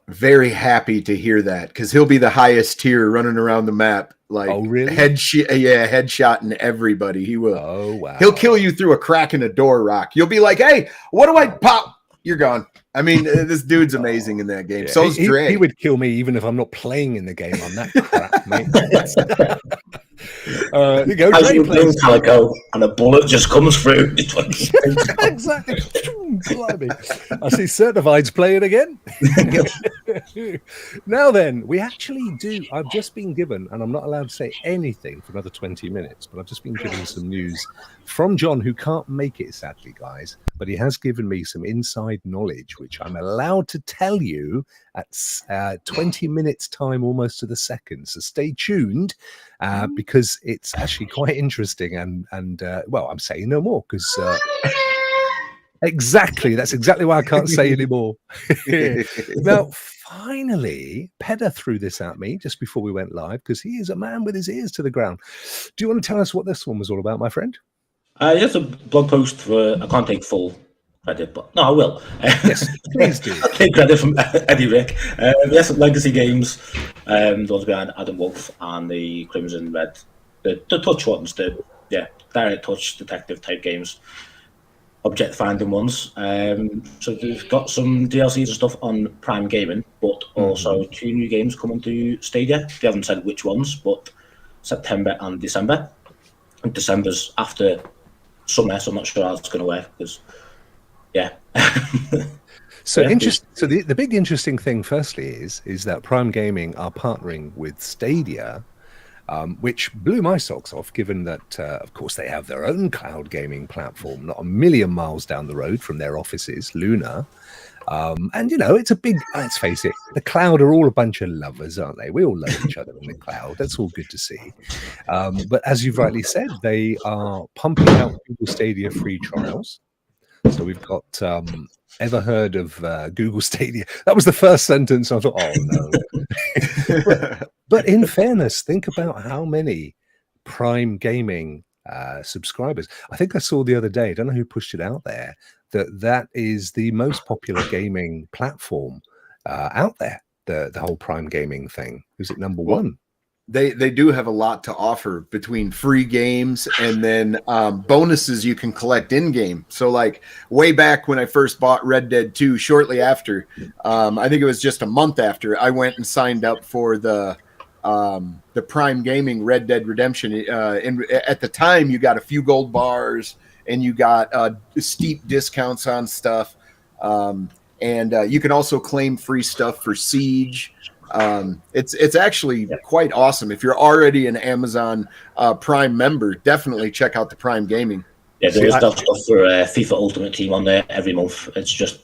very happy to hear that, because he'll be the highest tier running around the map. Like, oh, really? Headshotting everybody. He will. Oh, wow. He'll kill you through a crack in a door, Rokk. You'll be like, hey, what do I pop? You're gone. I mean, this dude's amazing in that game. Yeah. So's Dre. He would kill me even if I'm not playing in the game. I'm that crap, mate. You go, as you bring Calico, and a bullet just comes through. Exactly. I see Certified's playing again. Now then, we actually do. I've just been given, and I'm not allowed to say anything for another 20 minutes, but I've just been given some news from John, who can't make it, sadly, guys. But he has given me some inside knowledge, which I'm allowed to tell you at 20 minutes time, almost to the second. So stay tuned, because it's actually quite interesting. And well, I'm saying no more because... Exactly. That's exactly why I can't say anymore. Now, finally, Pedder threw this at me just before we went live because he is a man with his ears to the ground. Do you want to tell us what this one was all about, my friend? Yes, a blog post for. I can't take full credit, but no, I will. Yes, please do. I'll take credit from Eddie Rick. Yes, Legacy Games. Those behind Adam Wolf and the Crimson Red, the touch ones, direct touch detective type games. Object finding ones. So they've got some DLCs and stuff on Prime Gaming, but also 2 new games coming to Stadia. They haven't said which ones, but September and December. And December's after summer, so I'm not sure how it's going to work because, So So the big interesting thing, firstly, is that Prime Gaming are partnering with Stadia. Which blew my socks off, given that, of course, they have their own cloud gaming platform, not a million miles down the road from their offices, Luna. And, it's a big, let's face it, the cloud are all a bunch of lovers, aren't they? We all love each other in the cloud. That's all good to see. But as you've rightly said, they are pumping out Google Stadia free trials. So we've got... ever heard of Google Stadia? That was the first sentence. I thought, oh no. but in fairness, think about how many Prime Gaming subscribers. I think I saw the other day, I don't know who pushed it out there, that is the most popular gaming platform out there, the whole Prime Gaming thing. Is it number one? They do have a lot to offer between free games and then bonuses you can collect in game. So like way back when I first bought Red Dead 2, shortly after, I think it was just a month after, I went and signed up for the Prime Gaming Red Dead Redemption. At the time, you got a few gold bars and you got steep discounts on stuff. And you can also claim free stuff for Siege. It's actually quite awesome. If you're already an Amazon Prime member, definitely check out the Prime Gaming. Yeah, there is stuff for FIFA Ultimate Team on there every month. It's just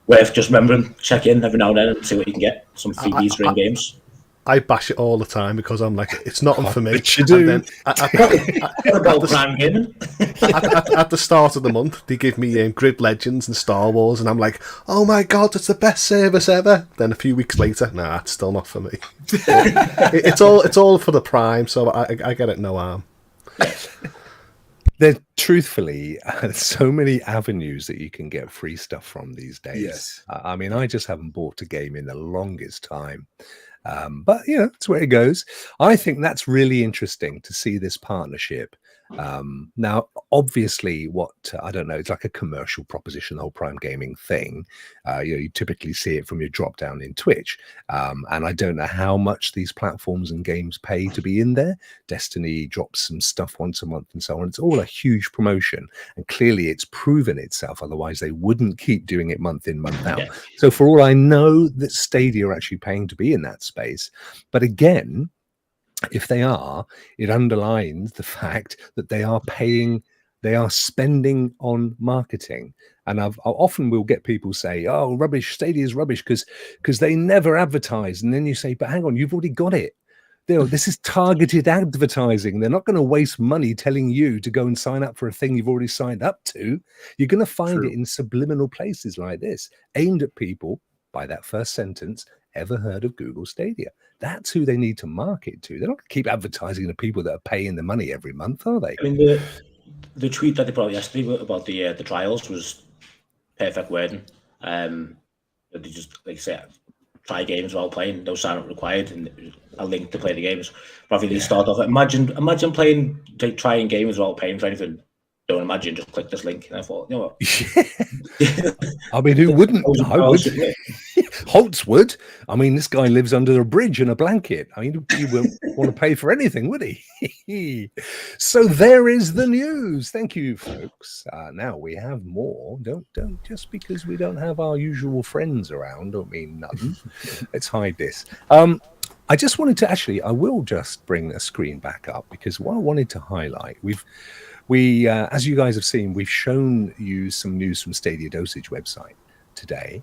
worth just remembering, check in every now and then and see what you can get. Some freebies for games. I bash it all the time because I'm like, it's not for me. You do. And then at the start of the month, they give me Grid Legends and Star Wars, and I'm like, oh my god, it's the best service ever. Then a few weeks later, nah, it's still not for me. It's all for the Prime, so I get it no harm. There, truthfully, so many avenues that you can get free stuff from these days. Yes. I mean, I just haven't bought a game in the longest time. But, it's where it goes. I think that's really interesting to see this partnership. Now, obviously, I don't know, it's like a commercial proposition, the whole Prime Gaming thing. You typically see it from your drop down in Twitch. And I don't know how much these platforms and games pay to be in there. Destiny drops some stuff once a month and so on. It's all a huge promotion. And clearly it's proven itself. Otherwise, they wouldn't keep doing it month in, month out. Yeah. So for all I know, that Stadia are actually paying to be in that space. But again, if they are, it underlines the fact that they are spending on marketing. And I often will get people say, oh, rubbish, Stadia is rubbish because they never advertise. And then you say, but hang on, you've already got it. This is targeted advertising. They're not going to waste money telling you to go and sign up for a thing you've already signed up to. You're going to find it in subliminal places like this, aimed at people by that first sentence. Ever heard of Google Stadia? That's who they need to market to. They're not going to keep advertising to people that are paying the money every month, are they? I mean, the tweet that they put out yesterday about the trials was perfect wording. They just, like I say, try games while playing, no sign up required, and a link to play the games. Probably they start off. Imagine trying games while paying for anything. don't imagine, just click this link. And I thought, you know what? I mean, who wouldn't? I would. Yeah. Hoults would. I mean, this guy lives under a bridge in a blanket. I mean, he wouldn't want to pay for anything, would he? So there is the news. Thank you, folks. Now we have more. Don't just because we don't have our usual friends around, don't mean nothing. Let's hide this. I just wanted to I will just bring a screen back up because what I wanted to highlight, we as you guys have seen, we've shown you some news from Stadia Dosage website today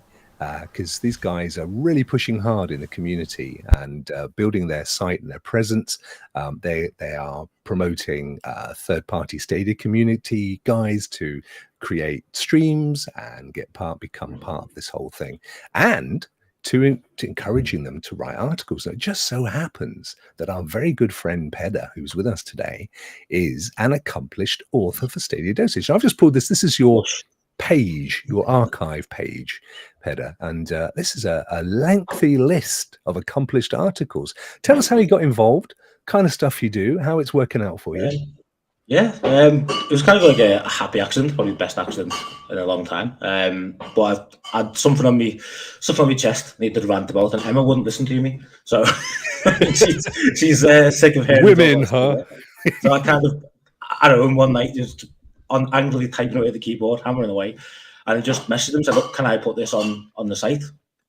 because these guys are really pushing hard in the community and building their site and their presence. They are promoting third-party Stadia community guys to create streams and become part of this whole thing, and to encouraging them to write articles. And it just so happens that our very good friend Pedder, who's with us today, is an accomplished author for Stadia Dosage. I've just pulled this. This is your page, your archive page, Pedder. And this is a lengthy list of accomplished articles. Tell us how you got involved, kind of stuff you do, how it's working out for you. Yeah, it was kind of like a happy accident, probably the best accident in a long time. But I had something on my chest, needed to rant about, and Emma wouldn't listen to me, so she's sick of hearing women, huh? So I kind of at home one night just angrily typing away at the keyboard, hammering away, and I just messaged him, said, "Look, can I put this on the site?"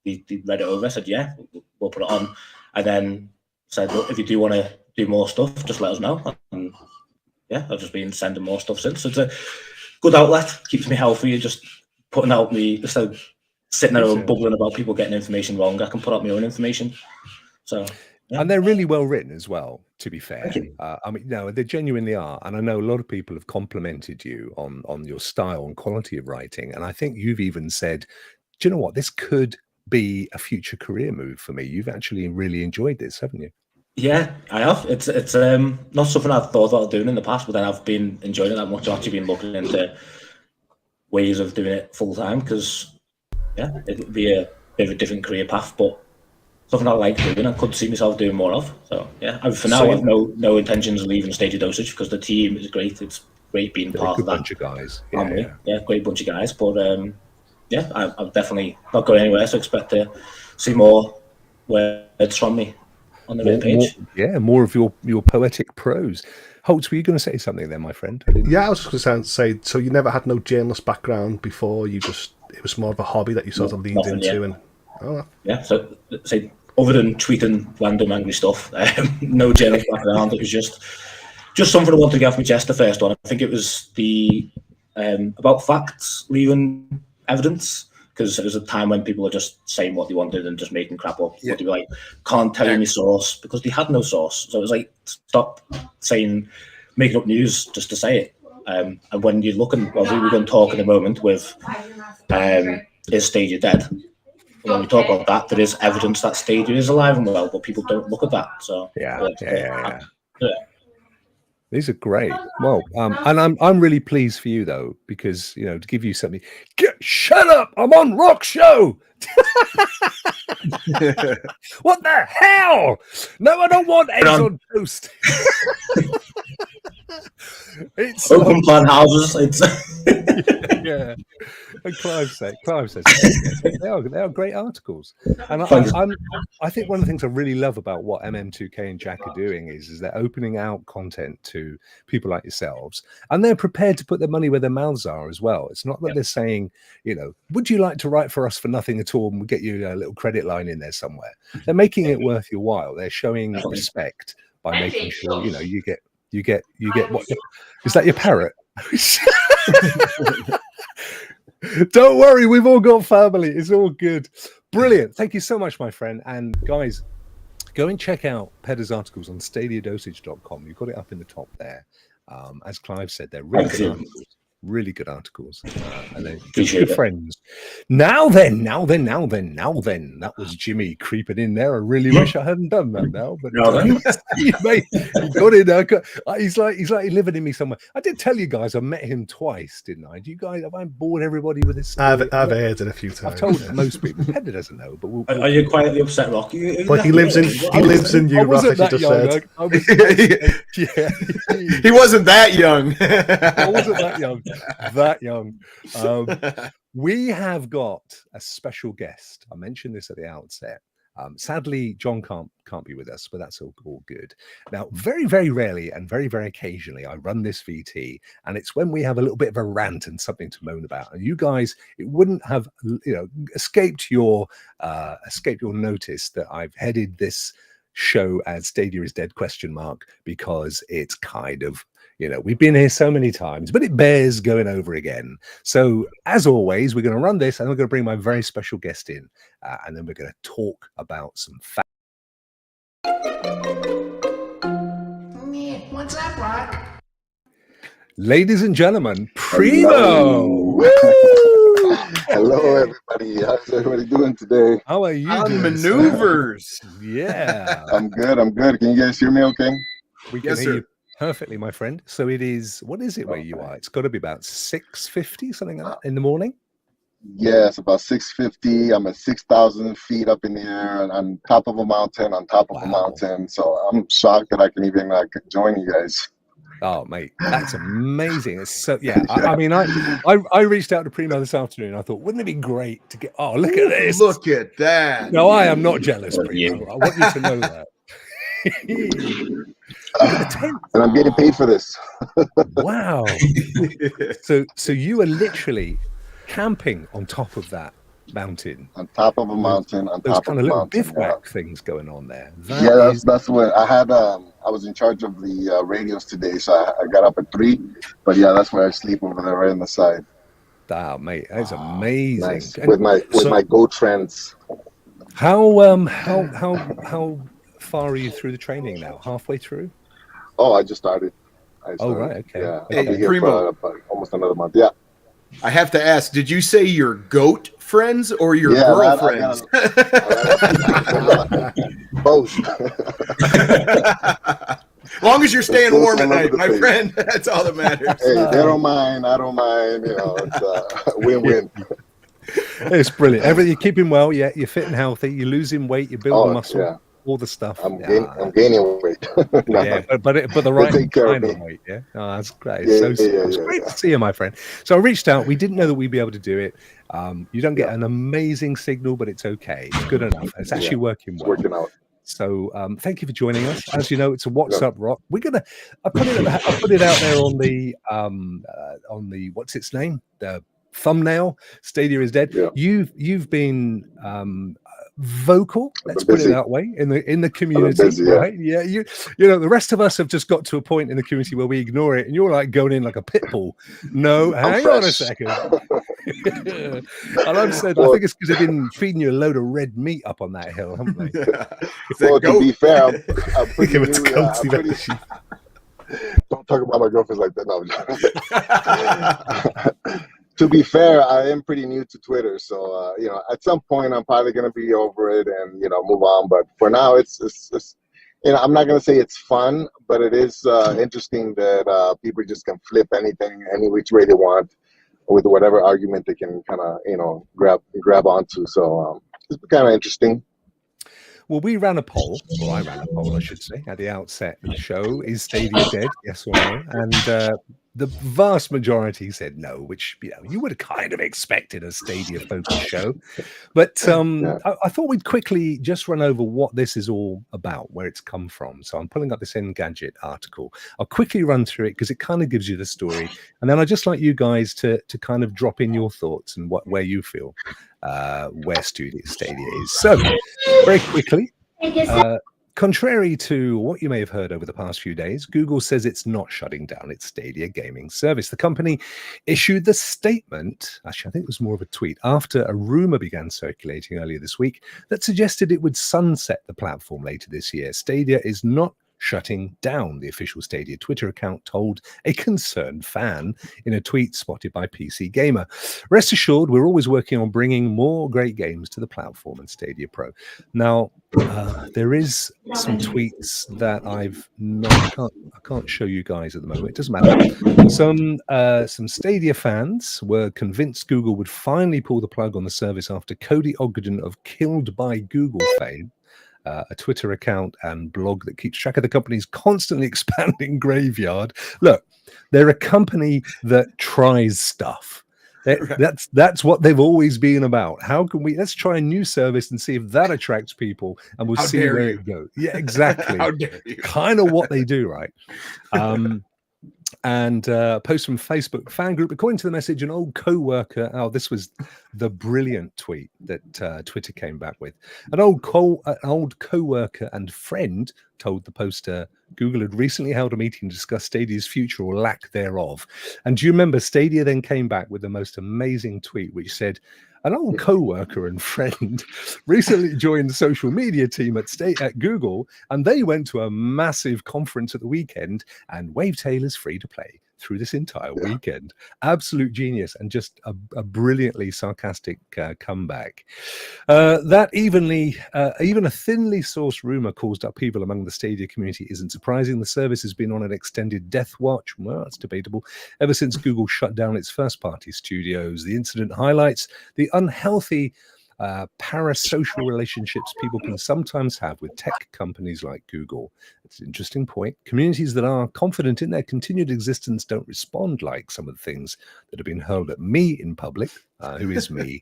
He read it over. I said, "Yeah, we'll put it on," and then said, "Look, if you do want to do more stuff, just let us know." And yeah, I've just been sending more stuff since. So it's a good outlet, keeps me healthy. Just putting out instead of sitting at home bubbling about people getting information wrong, I can put out my own information. So, yeah. And they're really well written as well, to be fair. I mean, no, they genuinely are. And I know a lot of people have complimented you on your style and quality of writing. And I think you've even said, do you know what? This could be a future career move for me. You've actually really enjoyed this, haven't you? Yeah, I have. It's not something I've thought about doing in the past, but then I've been enjoying it that much. I've actually been looking into ways of doing it full time because, yeah, it would be a bit of a different career path, but something I like doing. I could see myself doing more of. So yeah, for now, I have no intentions of leaving Stadia Dosage because the team is great. It's great being part of that. Bunch of guys. Yeah, great bunch of guys. But yeah, I'm definitely not going anywhere. So expect to see more words from me on the main page. More of your poetic prose. Hoults, were you going to say something there, my friend? Yeah, I was just going to say, so you never had no journalist background before, it was more of a hobby that you sort of leaned into? Yeah, so say, other than tweeting random angry stuff, no journalist background, it was just something I wanted to get off my chest, the first one. I think it was the about facts leaving evidence, because it was a time when people were just saying what they wanted and just making crap up. Yeah. They'd be like, can't tell you my source, because they had no source. So it was like, stop making up news just to say it. And when you're looking, we're going to talk in a moment with is Stadia dead? When we talk about that, there is evidence that Stadia is alive and well, but people don't look at that. So yeah. These are great. Well, and I'm really pleased for you though, because to give you something. Shut up! I'm on Rokk show. What the hell? No, I don't want eggs on toast. It's open plan houses. It's yeah. And Clive says they are great articles, and I think one of the things I really love about what MM2K and Jack are doing is they're opening out content to people like yourselves, and they're prepared to put their money where their mouths are as well. It's not that they're saying, would you like to write for us for nothing at all, and we'll get you a little credit line in there somewhere. They're making it worth your while. They're showing respect by making sure you get what is that, your parrot? Don't worry, we've all got family. It's all good. Brilliant. Thank you so much, my friend. And guys, go and check out Pedder's articles on stadiadosage.com. You've got it up in the top there. As Clive said, they're really good articles. Really good articles. And they're Appreciate good it. friends. Now then. That was Jimmy creeping in there. I really wish I hadn't done that now. But Now then. he got in there. He's like living in me somewhere. I did tell you guys I met him twice, didn't I? Do you guys? Have I bored everybody with this story? I've heard it a few times. I've told most people. Pedder doesn't know, but we'll Are you quietly upset, Rokk? But he lives in you, Rock, as you just said. He wasn't that young. I wasn't that young. We have got a special guest. I mentioned this at the outset. Sadly, John can't be with us, but that's all good. Now, very, very rarely and very, very occasionally, I run this VT, and it's when we have a little bit of a rant and something to moan about. And you guys, it wouldn't have escaped your notice that I've headed this show as Stadia is Dead ? Because it's kind of, we've been here so many times, but it bears going over again. So as always, we're going to run this and I'm going to bring my very special guest in and then we're going to talk about some facts. What's up, Rokk? Ladies and gentlemen, Primo! Hello, everybody. How's everybody doing today? How are you On doing, maneuvers. sir? Yeah. I'm good. Can you guys hear me okay? We can Yes, hear sir. you perfectly, my friend. So it is, what is it where you are? It's got to be about 6:50, something like that, in the morning? Yeah, it's about 6:50. I'm at 6,000 feet up in the air and on top of a mountain, a mountain. So I'm shocked that I can even join you guys. Oh, mate, that's amazing. It's so, yeah. I mean, I reached out to Primo this afternoon. I thought, wouldn't it be great to get, look at this. Look at that. No, I am not jealous, Primo. I want you to know that. And I'm getting paid for this. Wow. So you are literally camping on top of that mountain. On top of a mountain, Those kind of little bivouac things going on there. That's what I had. I was in charge of the radios today, so I got up at 3. But yeah, that's where I sleep over there, right on the side. Oh, mate, that's amazing. Nice. With my Go Trends. How far are you through the training now? Halfway through? Oh, I just started. Right, okay. Yeah, Hey, I'll be here Primo. for almost another month. Yeah. I have to ask, did you say your goat friends or your Yeah, girlfriends? Both. As long as you're staying It's warm at all over night, the my place. friend. That's all that matters. Hey, they don't mind. I don't mind. It's a win-win. It's brilliant. You're keeping well. Yeah, you're fit and healthy. You're losing weight. You're building muscle. Yeah. All the stuff. I'm gaining weight. No. Yeah, but the right take care of kind of me. weight. Yeah, that's great. Yeah, It's great to see you, my friend. So I reached out. We didn't know that we'd be able to do it. You don't get an amazing signal, but it's okay. It's good enough. It's actually working It's well. working out. So thank you for joining us. As you know, it's a What's Up Rock. We're gonna. I put it out there on the what's its name? The thumbnail. Stadia is Dead. Yeah. You've been vocal, let's put it that way, in the community, busy, yeah. right? Yeah, you know, the rest of us have just got to a point in the community where we ignore it, and you're like going in like a pit bull. No, hang on a second. And I've said, I think it's because they've been feeding you a load of red meat up on that hill, haven't they? Well, to be fair, I'm pretty Give it to new, Coates, Don't talk about my girlfriends like that. No. To be fair, I am pretty new to Twitter, so at some point I'm probably gonna be over it and move on. But for now, it's I'm not gonna say it's fun, but it is interesting that people just can flip anything any which way they want with whatever argument they can kind of grab onto. So it's kind of interesting. Well, we ran a poll, or I ran a poll, I should say, at the outset of the show. Is Stadia dead? Yes or no? And the vast majority said no, which you would have kind of expected a Stadia-focused show. But I thought we'd quickly just run over what this is all about, where it's come from. So I'm pulling up this Engadget article. I'll quickly run through it because it kind of gives you the story, and then I'd just like you guys to kind of drop in your thoughts and where you feel where Stadia is. So very quickly. Contrary to what you may have heard over the past few days, Google says it's not shutting down its Stadia gaming service. The company issued the statement, actually I think it was more of a tweet, after a rumor began circulating earlier this week that suggested it would sunset the platform later this year. Stadia is not shutting down the official Stadia Twitter account, told a concerned fan in a tweet spotted by PC Gamer. Rest assured, we're always working on bringing more great games to the platform and Stadia Pro. Now, there is some tweets that I can't show you guys at the moment. It doesn't matter. Some Stadia fans were convinced Google would finally pull the plug on the service after Cody Ogden of Killed by Google fame, a Twitter account and blog that keeps track of the company's constantly expanding graveyard. Look, they're a company that tries stuff. That's what they've always been about. How can let's try a new service and see if that attracts people, and we'll see where it goes. Yeah, exactly. How dare you? Kind of what they do, right? And post from Facebook fan group. According to the message, an old co-worker. This was the brilliant tweet that Twitter came back with. An old co-worker and friend told the poster Google had recently held a meeting to discuss Stadia's future or lack thereof. And do you remember Stadia then came back with the most amazing tweet, which said, an old co-worker and friend recently joined the social media team at Google, and they went to a massive conference at the weekend, and Wavetale is free to play through this entire weekend. Absolute genius, and just a brilliantly sarcastic comeback. That even a thinly sourced rumor caused upheaval among the Stadia community isn't surprising. The service has been on an extended death watch. Well, that's debatable. Ever since Google shut down its first-party studios, the incident highlights the unhealthy parasocial relationships people can sometimes have with tech companies like Google. It's an interesting point. Communities that are confident in their continued existence don't respond like some of the things that have been hurled at me in public. Who is me?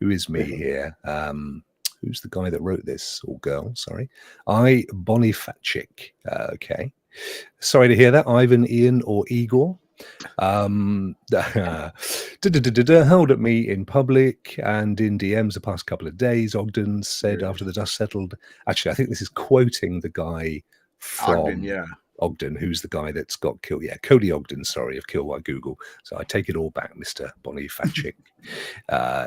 Who is me here? Who's the guy that wrote this? Or girl, sorry. Bonnie Fatchik. Okay. Sorry to hear that. Ivan, Ian, or Igor. Held at me in public and in DMs the past couple of days. Ogden said after the dust settled. Actually, I think this is quoting the guy from Ogden, who's the guy that's got killed. Yeah, Cody Ogden, sorry, of Killed by Google. So I take it all back, Mr. Bonnie Fatchik.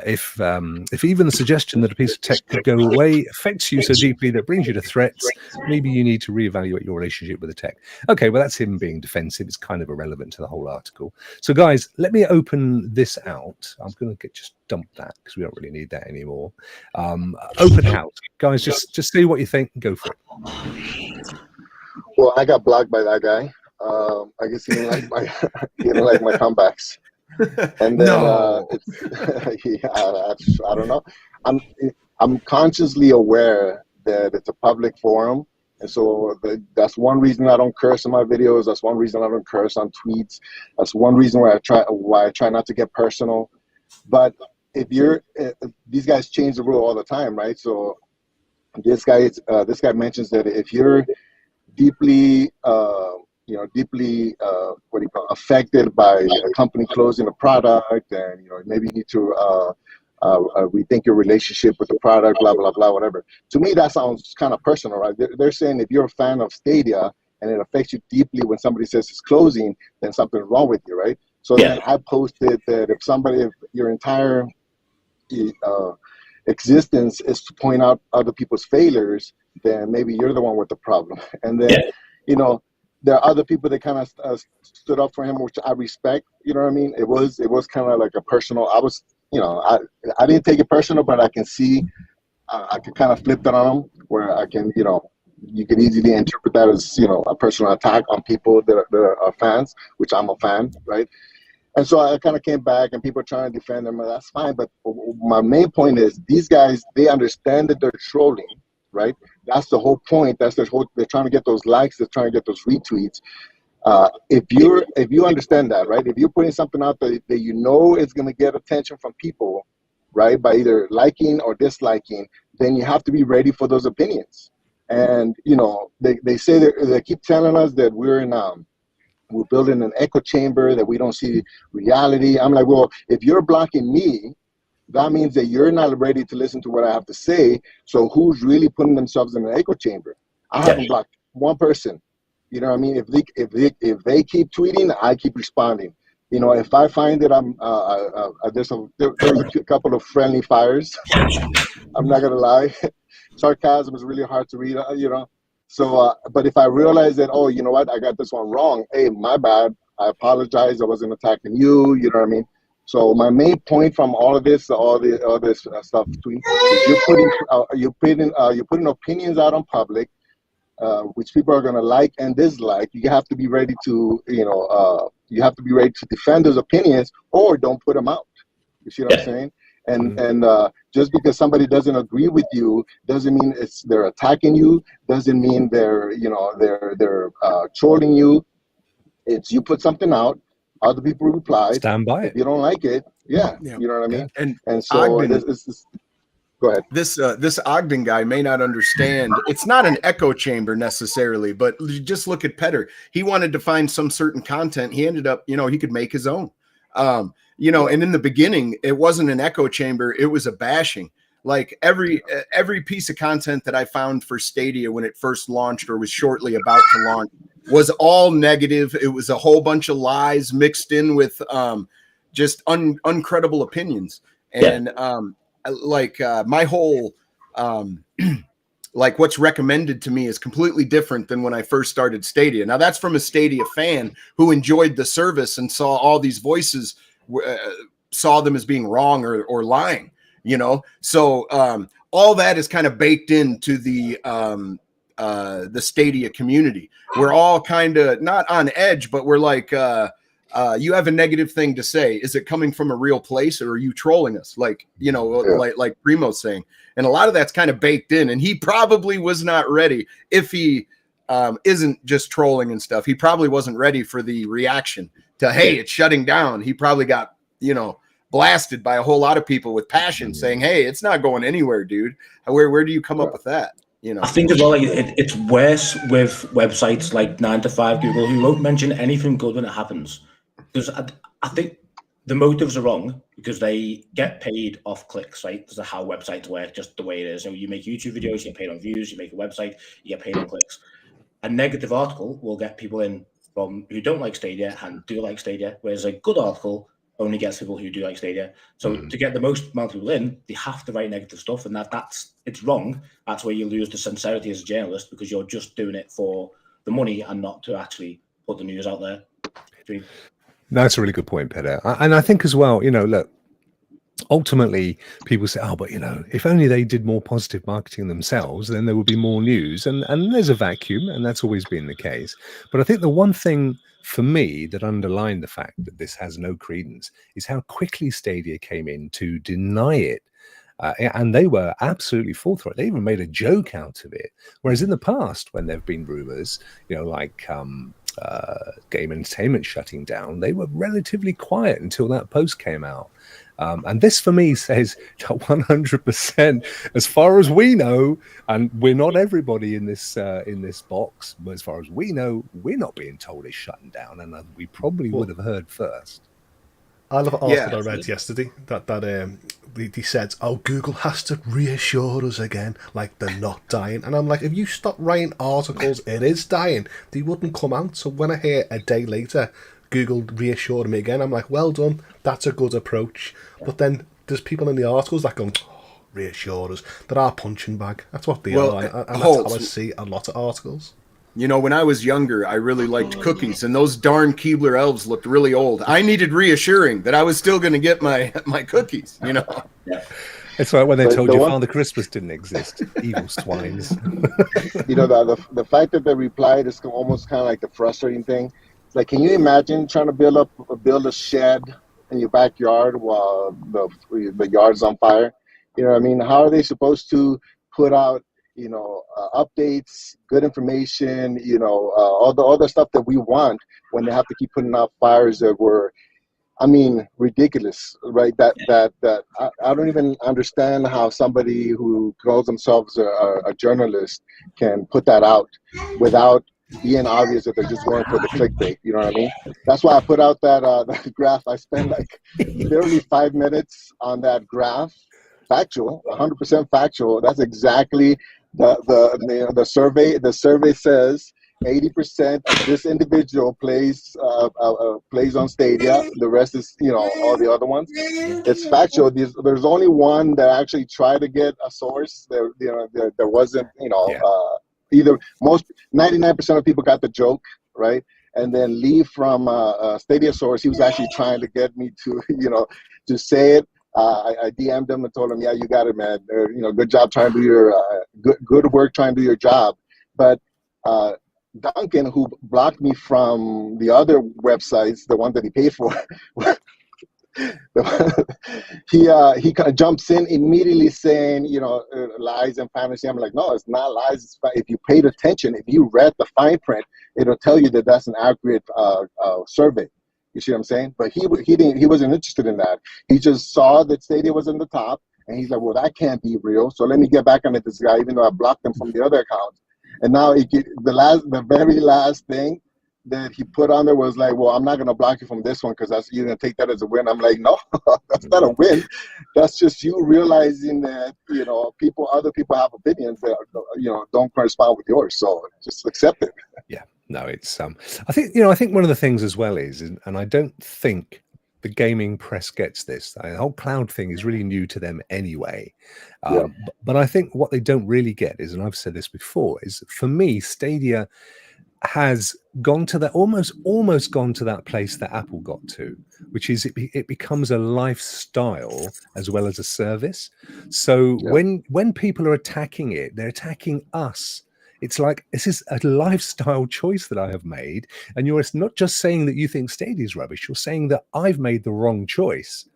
If even the suggestion that a piece of tech could go away affects you so deeply that brings you to threats, maybe you need to reevaluate your relationship with the tech. Okay, well, that's him being defensive. It's kind of irrelevant to the whole article. So, guys, let me open this out. I'm going to just dump that because we don't really need that anymore. Open out. Guys, just see what you think and go for it. Well, I got blocked by that guy. I guess he didn't like my comebacks. And then I don't know. I'm consciously aware that it's a public forum, and so that's one reason I don't curse in my videos. That's one reason I don't curse on tweets. That's one reason why I try not to get personal. But if these guys change the rule all the time, right? So this guy mentions that if you're deeply affected by a company closing a product, and maybe you need to rethink your relationship with the product, blah blah blah, whatever. To me, that sounds kind of personal, right? They're saying if you're a fan of Stadia and it affects you deeply when somebody says it's closing, then something's wrong with you, right? So then I posted that if your entire existence is to point out other people's failures, then maybe you're the one with the problem. And then, there are other people that kind of stood up for him, which I respect. You know what I mean? It was kind of like a personal. I didn't take it personal, but I can see, I could kind of flip that on him, where I can, you can easily interpret that as, a personal attack on people that are fans, which I'm a fan, right? And so I kind of came back, and people are trying to defend them, and that's fine. But my main point is, these guys, they understand that they're trolling, right? That's the whole point. They're trying to get those likes. They're trying to get those retweets. If you understand that, right? If you're putting something out there that it's going to get attention from people, right, by either liking or disliking, then you have to be ready for those opinions. And they say they keep telling us that we're building an echo chamber, that we don't see reality. I'm like, well, if you're blocking me, that means that you're not ready to listen to what I have to say. So who's really putting themselves in an echo chamber? I haven't blocked one person. You know what I mean? If they keep tweeting, I keep responding. If I find that there's a couple of friendly fires, I'm not gonna lie. Sarcasm is really hard to read. So, but if I realize that, oh, you know what, I got this one wrong. Hey, my bad. I apologize. I wasn't attacking you. You know what I mean? So my main point from all of this, all this stuff, between, is you're putting opinions out on public, which people are going to like and dislike. You have to be ready to, you have to be ready to defend those opinions, or don't put them out. You see what I'm saying? And just because somebody doesn't agree with you doesn't mean they're attacking you. Doesn't mean they're trolling you. It's you put something out, other people reply. Stand by it. If you don't like it, you know what I mean. And so Ogden, go ahead. This Ogden guy may not understand. It's not an echo chamber necessarily, but just look at Pedder. He wanted to find some certain content. He ended up, he could make his own. And in the beginning, it wasn't an echo chamber. It was a bashing. Like every piece of content that I found for Stadia when it first launched or was shortly about to launch was all negative. It was a whole bunch of lies mixed in with just uncredible opinions. And my whole like what's recommended to me is completely different than when I first started Stadia. Now that's from a Stadia fan who enjoyed the service and saw all these voices, saw them as being wrong or lying. So all that is kind of baked into the Stadia community. We're all kind of not on edge, but we're like, you have a negative thing to say. Is it coming from a real place, or are you trolling us? Like Primo's saying. And a lot of that's kind of baked in, and he probably was not ready. If he isn't just trolling and stuff, he probably wasn't ready for the reaction to, hey, it's shutting down. He probably got, blasted by a whole lot of people with passion saying, hey, it's not going anywhere, dude. Where do you come up with that? I think as well, it's worse with websites like 9 to 5 Google, who won't mention anything good when it happens. Because I think the motives are wrong, because they get paid off clicks, right? This is how websites work, just the way it is. You make YouTube videos, you get paid on views. You make a website, you get paid on clicks. A negative article will get people in from who don't like Stadia and do like Stadia, whereas a good article only gets people who do like Stadia. So to get the most amount of people in, they have to write negative stuff, and it's wrong. That's where you lose the sincerity as a journalist, because you're just doing it for the money and not to actually put the news out there. That's a really good point, Pedder. And I think as well, look, ultimately people say, oh, but if only they did more positive marketing themselves, then there would be more news. And there's a vacuum, and that's always been the case. But I think the one thing for me that underlined the fact that this has no credence is how quickly Stadia came in to deny it. And they were absolutely forthright. They even made a joke out of it. Whereas in the past, when there have been rumors, like game entertainment shutting down, they were relatively quiet until that post came out. And this for me says that 100%, as far as we know, and we're not everybody in this box, but as far as we know, we're not being told it's shutting down, and we probably would have heard first. I love an article I read yesterday that he said, oh, Google has to reassure us again, like they're not dying. And I'm like, if you stop writing articles, it is dying. They wouldn't come out. So when I hear a day later, Google reassured me again, I'm like, well done, that's a good approach. But then there's people in the articles that go, oh, reassure us. They're our punching bag. That's what they are. And that's how I see a lot of articles. When I was younger, I really liked cookies, and those darn Keebler elves looked really old. I needed reassuring that I was still going to get my cookies, Yeah. It's like when they told you Father Christmas didn't exist. Evil swines. The fact that they replied is almost kind of like the frustrating thing. It's like, can you imagine trying to build a shed in your backyard while the yard's on fire? You know what I mean? How are they supposed to put out updates, good information, all the other stuff that we want when they have to keep putting out fires that were, ridiculous, right? That I don't even understand how somebody who calls themselves a journalist can put that out without being obvious that they're just going for the clickbait. You know what I mean? That's why I put out that graph. I spent like literally 5 minutes on that graph. Factual, 100% factual. That's exactly the survey. The survey says 80% of this individual plays on Stadia. The rest is all the other ones. It's factual. There's only one that actually tried to get a source. There wasn't either most 99% of people got the joke, right? And then Lee from Stadia Source, he was actually trying to get me to, to say it. I DM'd him and told him, yeah, you got it, man. Good job trying to do your good work trying to do your job. But Duncan, who blocked me from the other websites, the one that he paid for, he kind of jumps in immediately saying, lies and fantasy. I'm like, no, it's not lies. If you paid attention, if you read the fine print, it'll tell you that that's an accurate survey. You see what I'm saying? But he wasn't interested in that. He just saw that Stadia was in the top, and he's like, well, that can't be real. So let me get back on this guy, even though I blocked him from the other account. And now the very last thing that he put on there was like, well, I'm not going to block you from this one because you're going to take that as a win. I'm like, no, that's not a win. That's just you realizing that, other people have opinions that, don't correspond with yours. So just accept it. Yeah, no, it's, I think one of the things as well is, and I don't think the gaming press gets this. The whole cloud thing is really new to them anyway. But I think what they don't really get is, and I've said this before, is for me, Stadia has gone to that almost gone to that place that Apple got to, which is it becomes a lifestyle as well as a service. So when people are attacking it, they're attacking us. It's like, this is a lifestyle choice that I have made. And you're not just saying that you think Stadia is rubbish, you're saying that I've made the wrong choice.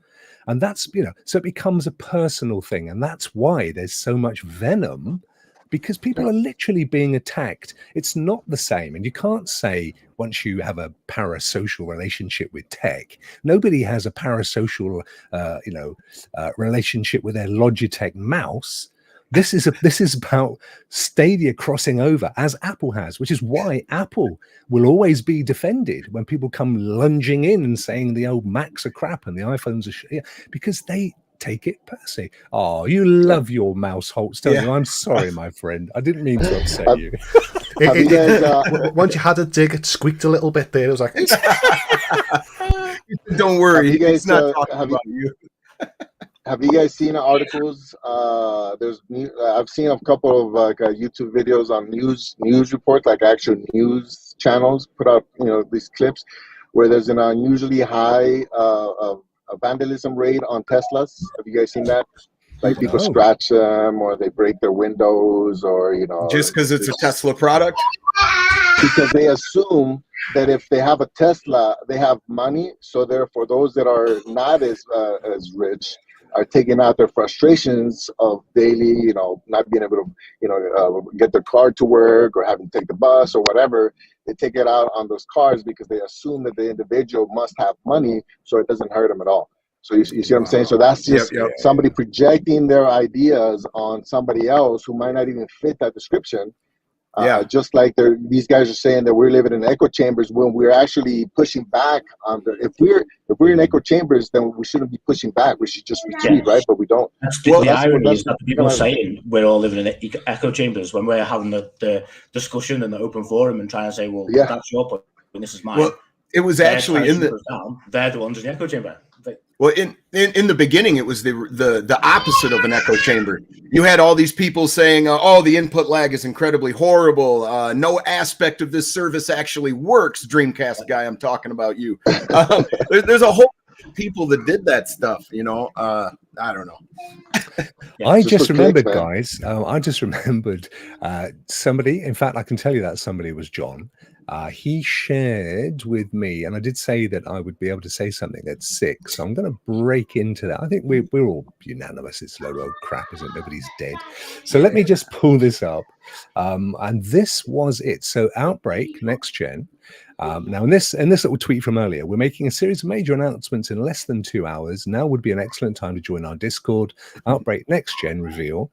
And that's, so it becomes a personal thing. And that's why there's so much venom, because people are literally being attacked. It's not the same. And you can't say once you have a parasocial relationship with tech, nobody has a parasocial, relationship with their Logitech mouse. This is about Stadia crossing over, as Apple has, which is why Apple will always be defended when people come lunging in and saying the old Macs are crap and the iPhones are shit, because they take it personally. Oh, you love your mouse, Hoults, don't you? I'm sorry, my friend. I didn't mean to upset you. Once you had a dig, it squeaked a little bit there. It was like, don't worry, it's not talking about you. Have you guys seen articles? I've seen a couple of YouTube videos on news reports, like actual news channels put out, these clips where there's an unusually high vandalism rate on Teslas. Have you guys seen that? Like people scratch them, or they break their windows, or just because it's a Tesla product. Because they assume that if they have a Tesla, they have money. So therefore, those that are not as rich are taking out their frustrations of daily, not being able to, get their car to work or having to take the bus or whatever. They take it out on those cars because they assume that the individual must have money, so it doesn't hurt them at all. So you see what I'm saying? So that's just somebody projecting their ideas on somebody else who might not even fit that description. Just like these guys are saying that we're living in echo chambers when we're actually pushing back on if we're in echo chambers, then we shouldn't be pushing back. We should just retreat, right? But we don't. That's the irony is that the people are saying we're all living in echo chambers when we're having the discussion in the open forum and trying to say, well, that's your point and this is mine. Well, it was actually they're the ones in the echo chamber. Well, in the beginning, it was the opposite of an echo chamber. You had all these people saying, "Oh, the input lag is incredibly horrible. No aspect of this service actually works." Dreamcast guy, I'm talking about you. There's a whole people that did that stuff. I don't know. I just remembered, guys. I just remembered somebody. In fact, I can tell you that somebody was John. He shared with me, and I did say that I would be able to say something at 6. So I'm going to break into that. I think we're all unanimous. It's low road crap, isn't it? Nobody's dead. So let me just pull this up. And this was it. So Outbreak Next Gen. Now, in this little tweet from earlier, we're making a series of major announcements in less than 2 hours. Now would be an excellent time to join our Discord. Outbreak Next Gen reveal.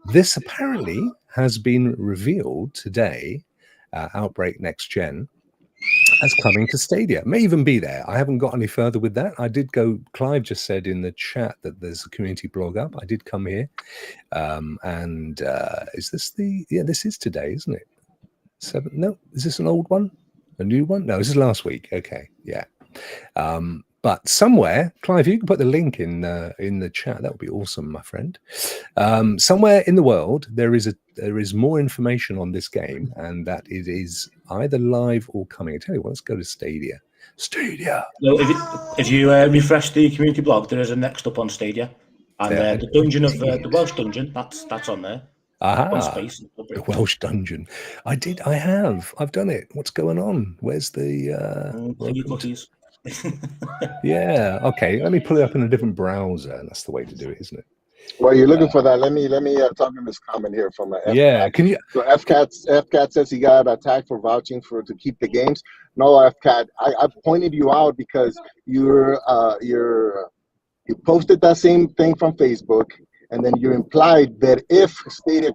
This apparently has been revealed today. Outbreak Next Gen as coming to Stadia. May even be there. I haven't got any further with that. I did go. Clive just said in the chat that there's a community blog up. I did come here, and is this the? Yeah, this is today, isn't it? 7? No, is this an old one? A new one? No, this is last week. Okay, yeah. But somewhere, Clive, you can put the link in the chat. That would be awesome, my friend. Somewhere in the world, there is more information on this game, and that it is either live or coming. I tell you what, let's go to Stadia. Stadia. So if you refresh the community blog, there is a next up on Stadia, and the dungeon of the Welsh dungeon. That's on there. On Space. The Welsh dungeon. I've done it. What's going on? Where's the cookies? Yeah. Okay. Let me pull it up in a different browser. That's the way to do it, isn't it? Well, you're looking for that. Let me talk in this comment here from yeah. Can you? So FCAT says he got attacked for vouching to keep the games. No, FCAT, I pointed you out because you posted that same thing from Facebook, and then you implied that if Stadia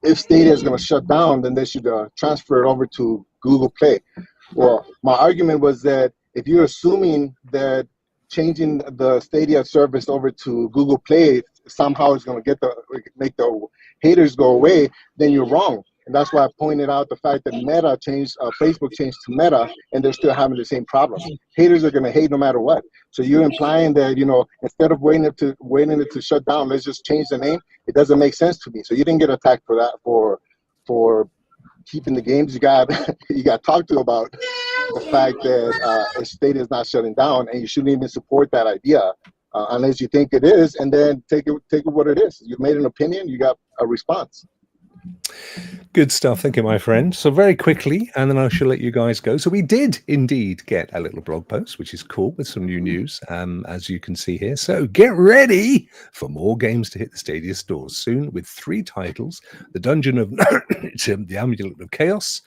is going to shut down, then they should transfer it over to Google Play. Well, my argument was that if you're assuming that changing the Stadia service over to Google Play somehow is going to make the haters go away, then you're wrong. And that's why I pointed out the fact that Meta changed, Facebook changed to Meta, and they're still having the same problem. Haters are going to hate no matter what. So you're implying that, instead of waiting it to shut down, let's just change the name. It doesn't make sense to me. So you didn't get attacked for that, for keeping the games. You got talked to about the fact that Stadia is not shutting down, and you shouldn't even support that idea unless you think it is, and then take it what it is. You made an opinion, you got a response. Good stuff. Thank you, my friend. So very quickly, and then I shall let you guys go. So we did indeed get a little blog post, which is cool, with some new news, as you can see here. So get ready for more games to hit the Stadia stores soon, with 3 titles: The Dungeon of the Amulet of Chaos,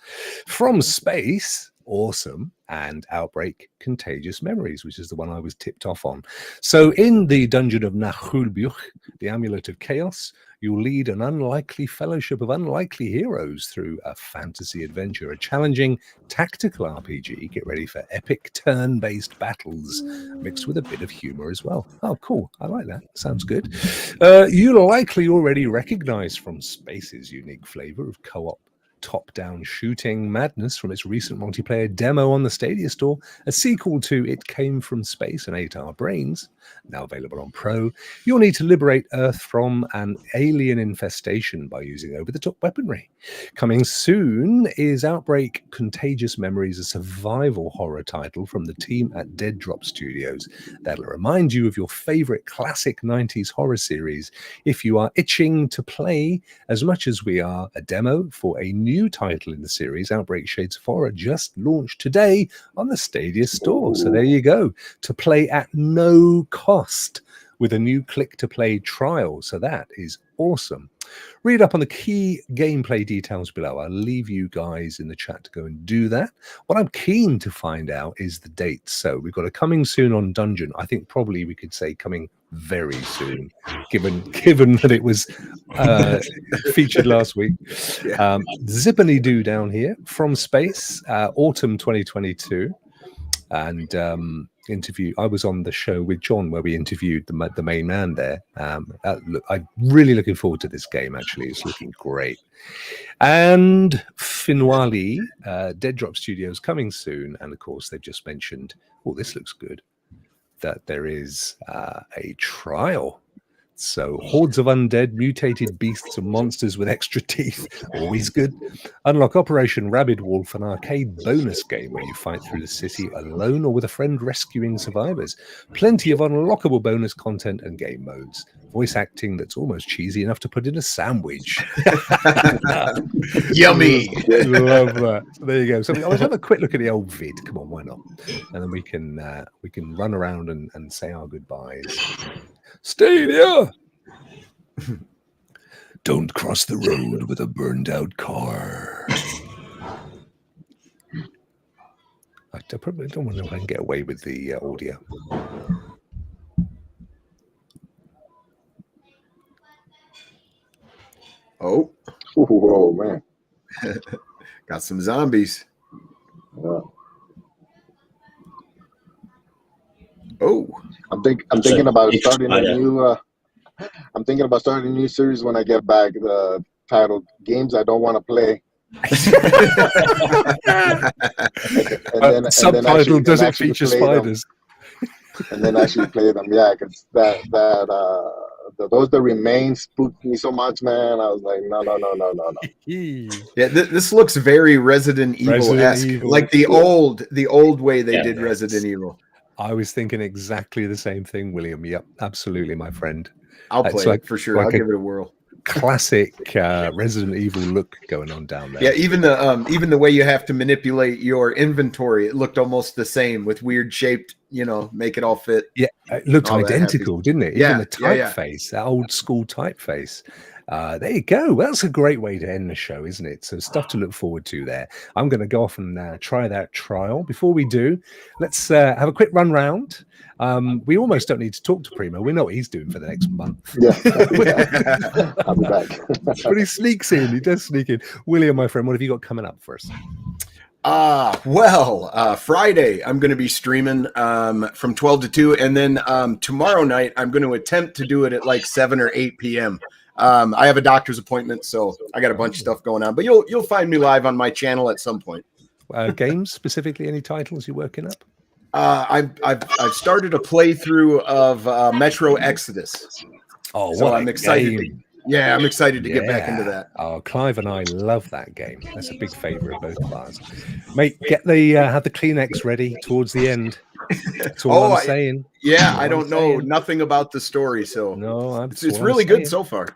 From Space, awesome, and Outbreak, Contagious Memories, which is the one I was tipped off on. So in the Dungeon of Nahulbuch, the Amulet of Chaos, you'll lead an unlikely fellowship of unlikely heroes through a fantasy adventure, a challenging tactical RPG. Get ready for epic turn-based battles, mixed with a bit of humor as well. Oh, cool. I like that. Sounds good. You'll likely already recognize From Space's unique flavor of co-op top-down shooting madness from its recent multiplayer demo on the Stadia store, a sequel to It Came From Space and 8 Hour Brains, now available on Pro. You'll need to liberate Earth from an alien infestation by using over-the-top weaponry. Coming soon is Outbreak, Contagious Memories, a survival horror title from the team at Dead Drop Studios that'll remind you of your favorite classic 90s horror series. If you are itching to play as much as we are, a demo for a new title in the series, Outbreak Shades of Horror, just launched today on the Stadia store. So there you go, to play at no cost with a new click-to-play trial. So that is awesome. Read up on the key gameplay details below. I'll leave you guys in the chat to go and do that. What I'm keen to find out is the dates. So we've got a coming soon on Dungeon. I think probably we could say coming very soon, given that it was featured last week. Zippany Doo down here, From Space, autumn 2022. And I was on the show with John where we interviewed the main man there. I'm really looking forward to this game. Actually, it's looking great. And Finwali, Dead Drop Studios, coming soon. And of course, they've just mentioned, oh, this looks good, that there is a trial. So hordes of undead, mutated beasts and monsters with extra teeth, always good. Unlock Operation Rabid Wolf, an arcade bonus game where you fight through the city alone or with a friend rescuing survivors. Plenty of unlockable bonus content and game modes. Voice acting that's almost cheesy enough to put in a sandwich. Yummy. Love that. So there you go. So let's have a quick look at the old vid. Come on, why not? And then we can run around and say our goodbyes. Stadia! Don't cross the road with a burned out car. I probably don't know if I can get away with the audio. Oh. Whoa, man. Got some zombies. Yeah. Oh. I'm thinking about starting a new. I'm thinking about starting a new series when I get back. Titled "Games I Don't Want to Play." Subtitle: Does it feature spiders? and then actually play them. Yeah, because those that remain spooked me so much, man. I was like, no. Yeah, this looks very Resident Evil-esque, like the old way they did Resident Evil. I was thinking exactly the same thing, William. Yep, absolutely, my friend. I'll play it for sure. I'll give it a whirl. Classic Resident Evil look going on down there. Yeah, even the way you have to manipulate your inventory, it looked almost the same with weird shaped, make it all fit. Yeah, it looked identical, didn't it? Yeah, even the typeface, that old school typeface. There you go. That's a great way to end the show, isn't it? So stuff to look forward to there. I'm going to go off and try that trial. Before we do, let's have a quick run round. We almost don't need to talk to Primo. We know what he's doing for the next month. Yeah, I'll be back. But he sneaks in. He does sneak in. William, my friend, what have you got coming up for us? Friday, I'm going to be streaming from 12 to 2. And then tomorrow night, I'm going to attempt to do it at like 7 or 8 p.m. I have a doctor's appointment, so I got a bunch of stuff going on. But you'll find me live on my channel at some point. Games specifically, any titles you're working up? I've started a playthrough of Metro Exodus. Oh, so I'm excited. I'm excited to get back into that. Oh, Clive and I love that game. That's a big favorite of both of ours. Mate, get the have the Kleenex ready towards the end. That's all I'm saying. I don't know nothing about the story, so no, it's really good so far.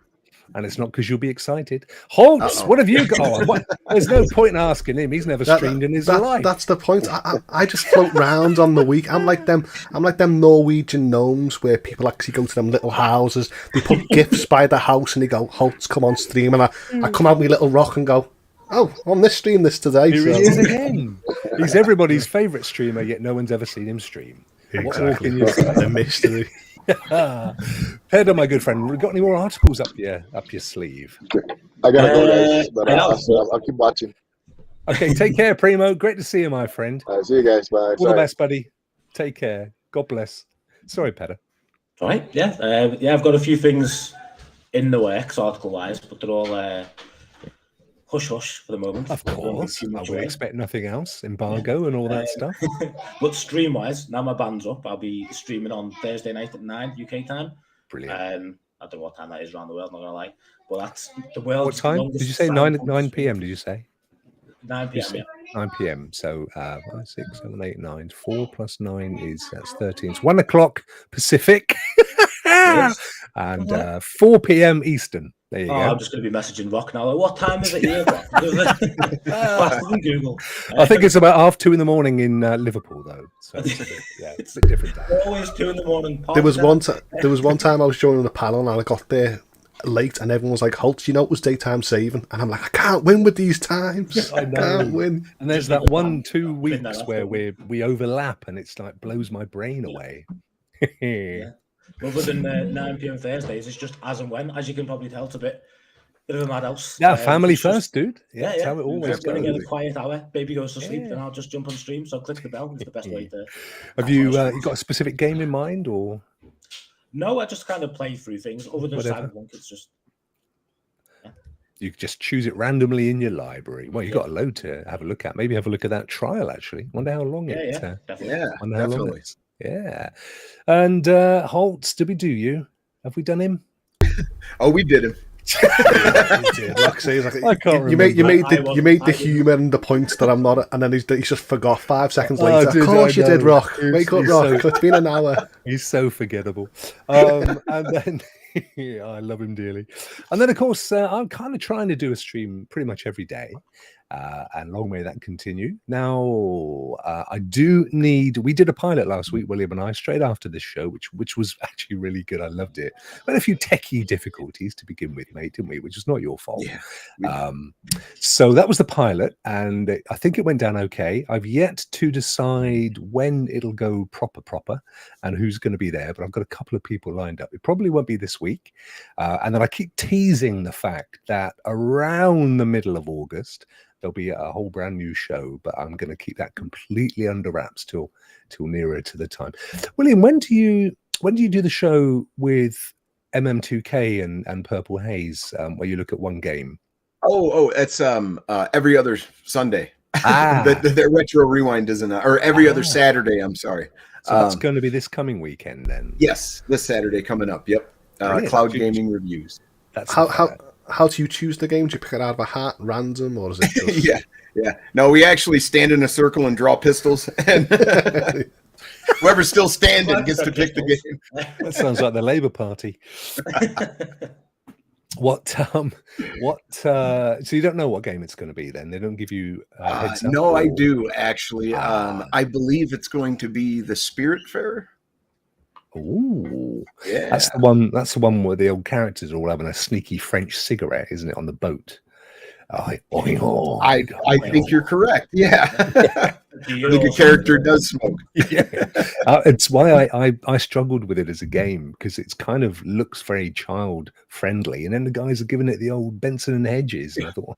And it's not because you'll be excited. Hoults, what have you got? There's no point in asking him. He's never streamed in his life. That's the point. I just float round on the week. I'm like them Norwegian gnomes where people actually go to them little houses. They put gifts by the house and they go, Hoults, come on stream. And I come out with little Rokk and go, oh, on this stream this today. Here he is again. He's everybody's favourite streamer, yet no one's ever seen him stream. Exactly. What more can you say? The mystery. Pedder, my good friend, got any more articles up your sleeve? I gotta go, guys, but I'll keep watching. Okay, take care, Primo. Great to see you, my friend. See you guys. Bye. All the best, buddy. Take care. God bless. Sorry, Pedder. All right. Yeah. I've got a few things in the works, article-wise, but they're all hush for the moment. Of course. I would expect nothing else. Embargo and all that stuff. But stream-wise, now my band's up, I'll be streaming on Thursday night at 9 UK time. Brilliant. I don't know what time that is around the world, not going to lie. But that's the world. What time? Did you say 9 p.m., did you say? 9 p.m., yeah. 9 p.m. So 5, 6, 7, 8, 9. 4 plus 9 that's 13. It's 1 o'clock Pacific. Yes. And 4 p.m. Eastern. There you go. I'm just going to be messaging Rokk now. Like, what time is it here? Faster than Google. I think it's about 2:30 in the morning in Liverpool, though. So it's a bit different time. Always 2 in the morning. There was one time I was joining the panel and I got there late and everyone was like, Hoults, it was daytime saving. And I'm like, I can't win with these times. I can't win. And there's that 1-2 weeks where we overlap and it's like blows my brain away. Yeah. Other than 9 p.m. Thursdays, it's just as and when. As you can probably tell, it's a bit of a madhouse. Yeah, family first, dude. Yeah, that's how it always goes. Going to get a quiet hour. Baby goes to sleep, then I'll just jump on stream. So click the bell. It's the best way to. Have you got a specific game in mind, or? No, I just kind of play through things. Other than Cyberpunk, it's just. Yeah. You just choose it randomly in your library. Well, you've got a load to have a look at. Maybe have a look at that trial, actually. Wonder how long definitely. Yeah. And Hoults, did we do you? Have we done him? Oh, we did him. I can't remember. You made the humour and the point that I'm not, and then he's just forgot 5 seconds later. Of course you did, Rokk. Wake up, Rokk. It's been an hour. He's so forgettable. And then I love him dearly. And then, of course, I'm kind of trying to do a stream pretty much every day. And long may that continue. Now, we did a pilot last week, William and I, straight after this show, which was actually really good. I loved it. But a few techie difficulties to begin with, mate, didn't we? Which is not your fault. Yeah. So that was the pilot, and I think it went down okay. I've yet to decide when it'll go proper and who's going to be there, but I've got a couple of people lined up. It probably won't be this week. And then I keep teasing the fact that around the middle of August, there'll be a whole brand new show, but I'm going to keep that completely under wraps till nearer to the time. William, when do you do the show with MM2K and Purple Haze, where you look at one game? Oh, it's every other Sunday. Their retro rewind isn't, or every other Saturday. I'm sorry. So that's going to be this coming weekend then. Yes, this Saturday coming up. Yep. Cloud Gaming Reviews. That's how do you choose the game? Do you pick it out of a hat, random, or is it just... Yeah. No, we actually stand in a circle and draw pistols, and whoever's still standing gets to pick the game. That sounds like the Labour Party. So you don't know what game it's going to be then? They don't give you a heads up? No, I do actually. I believe it's going to be the Spiritfarer. Ooh, yeah, that's the one where the old characters are all having a sneaky French cigarette, isn't it, on the boat? I think you're correct. Yeah, the character does smoke. Yeah, it's why I struggled with it as a game, because it's kind of looks very child friendly, and then the guys are giving it the old Benson and Hedges, and I thought,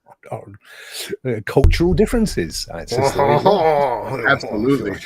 cultural differences. It's just Absolutely,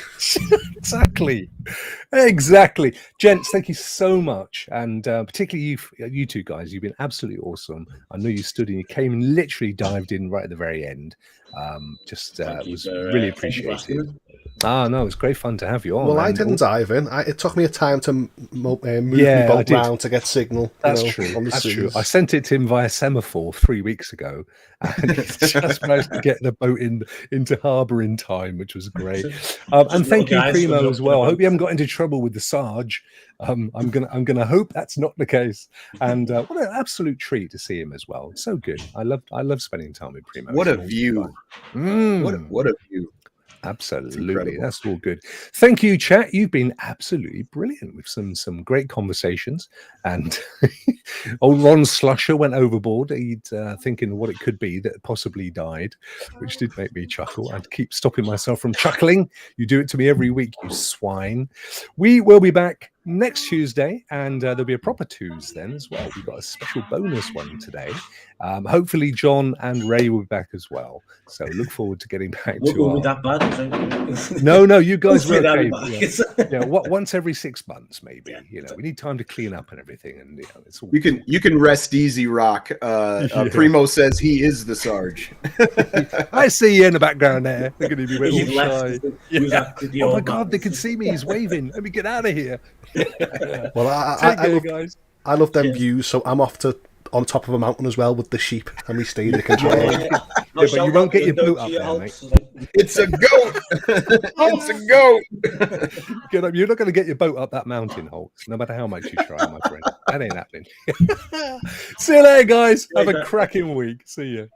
exactly, gents. Thank you so much, and particularly you two guys. You've been absolutely awesome. I know you stood and you came and literally dived in right at the very end. Was really appreciated. No, it was great fun to have you on. Well, I didn't dive in. It took me a time to move my boat round to get signal. That's true. I sent it to him via semaphore 3 weeks ago, and he just managed to get the boat into harbour in time, which was great. And thank you, Primo, as well. I hope you haven't got into trouble with the Sarge. I'm gonna hope that's not the case. And what an absolute treat to see him as well. So good. I love spending time with Primo. What a view! What a view! Absolutely, that's all good. Thank you, chat. You've been absolutely brilliant with some great conversations. And old Ron Slusher went overboard. He'd thinking what it could be that possibly died, which did make me chuckle. I'd keep stopping myself from chuckling. You do it to me every week, you swine. We will be back next Tuesday, and there'll be a proper twos then as well. We've got a special bonus one today. Hopefully John and Ray will be back as well, so look forward to getting back to will be that bad? No, you guys were okay. Once every 6 months maybe. We need time to clean up and everything, and it's all you can rest easy, Rokk. Primo says he is the Sarge. I see you in the background there. They're going to be all shy. Oh my god, they can see me. He's waving. Let me get out of here. Well, I love them views, so I'm off to on top of a mountain as well with the sheep and me Stadia controller. But you won't get your boot up there, mate. It's a goat. It's a goat. You're not going to get your boat up that mountain, Hoults, no matter how much you try, my friend. That ain't happening. See you later, guys. Have a cracking week. See you.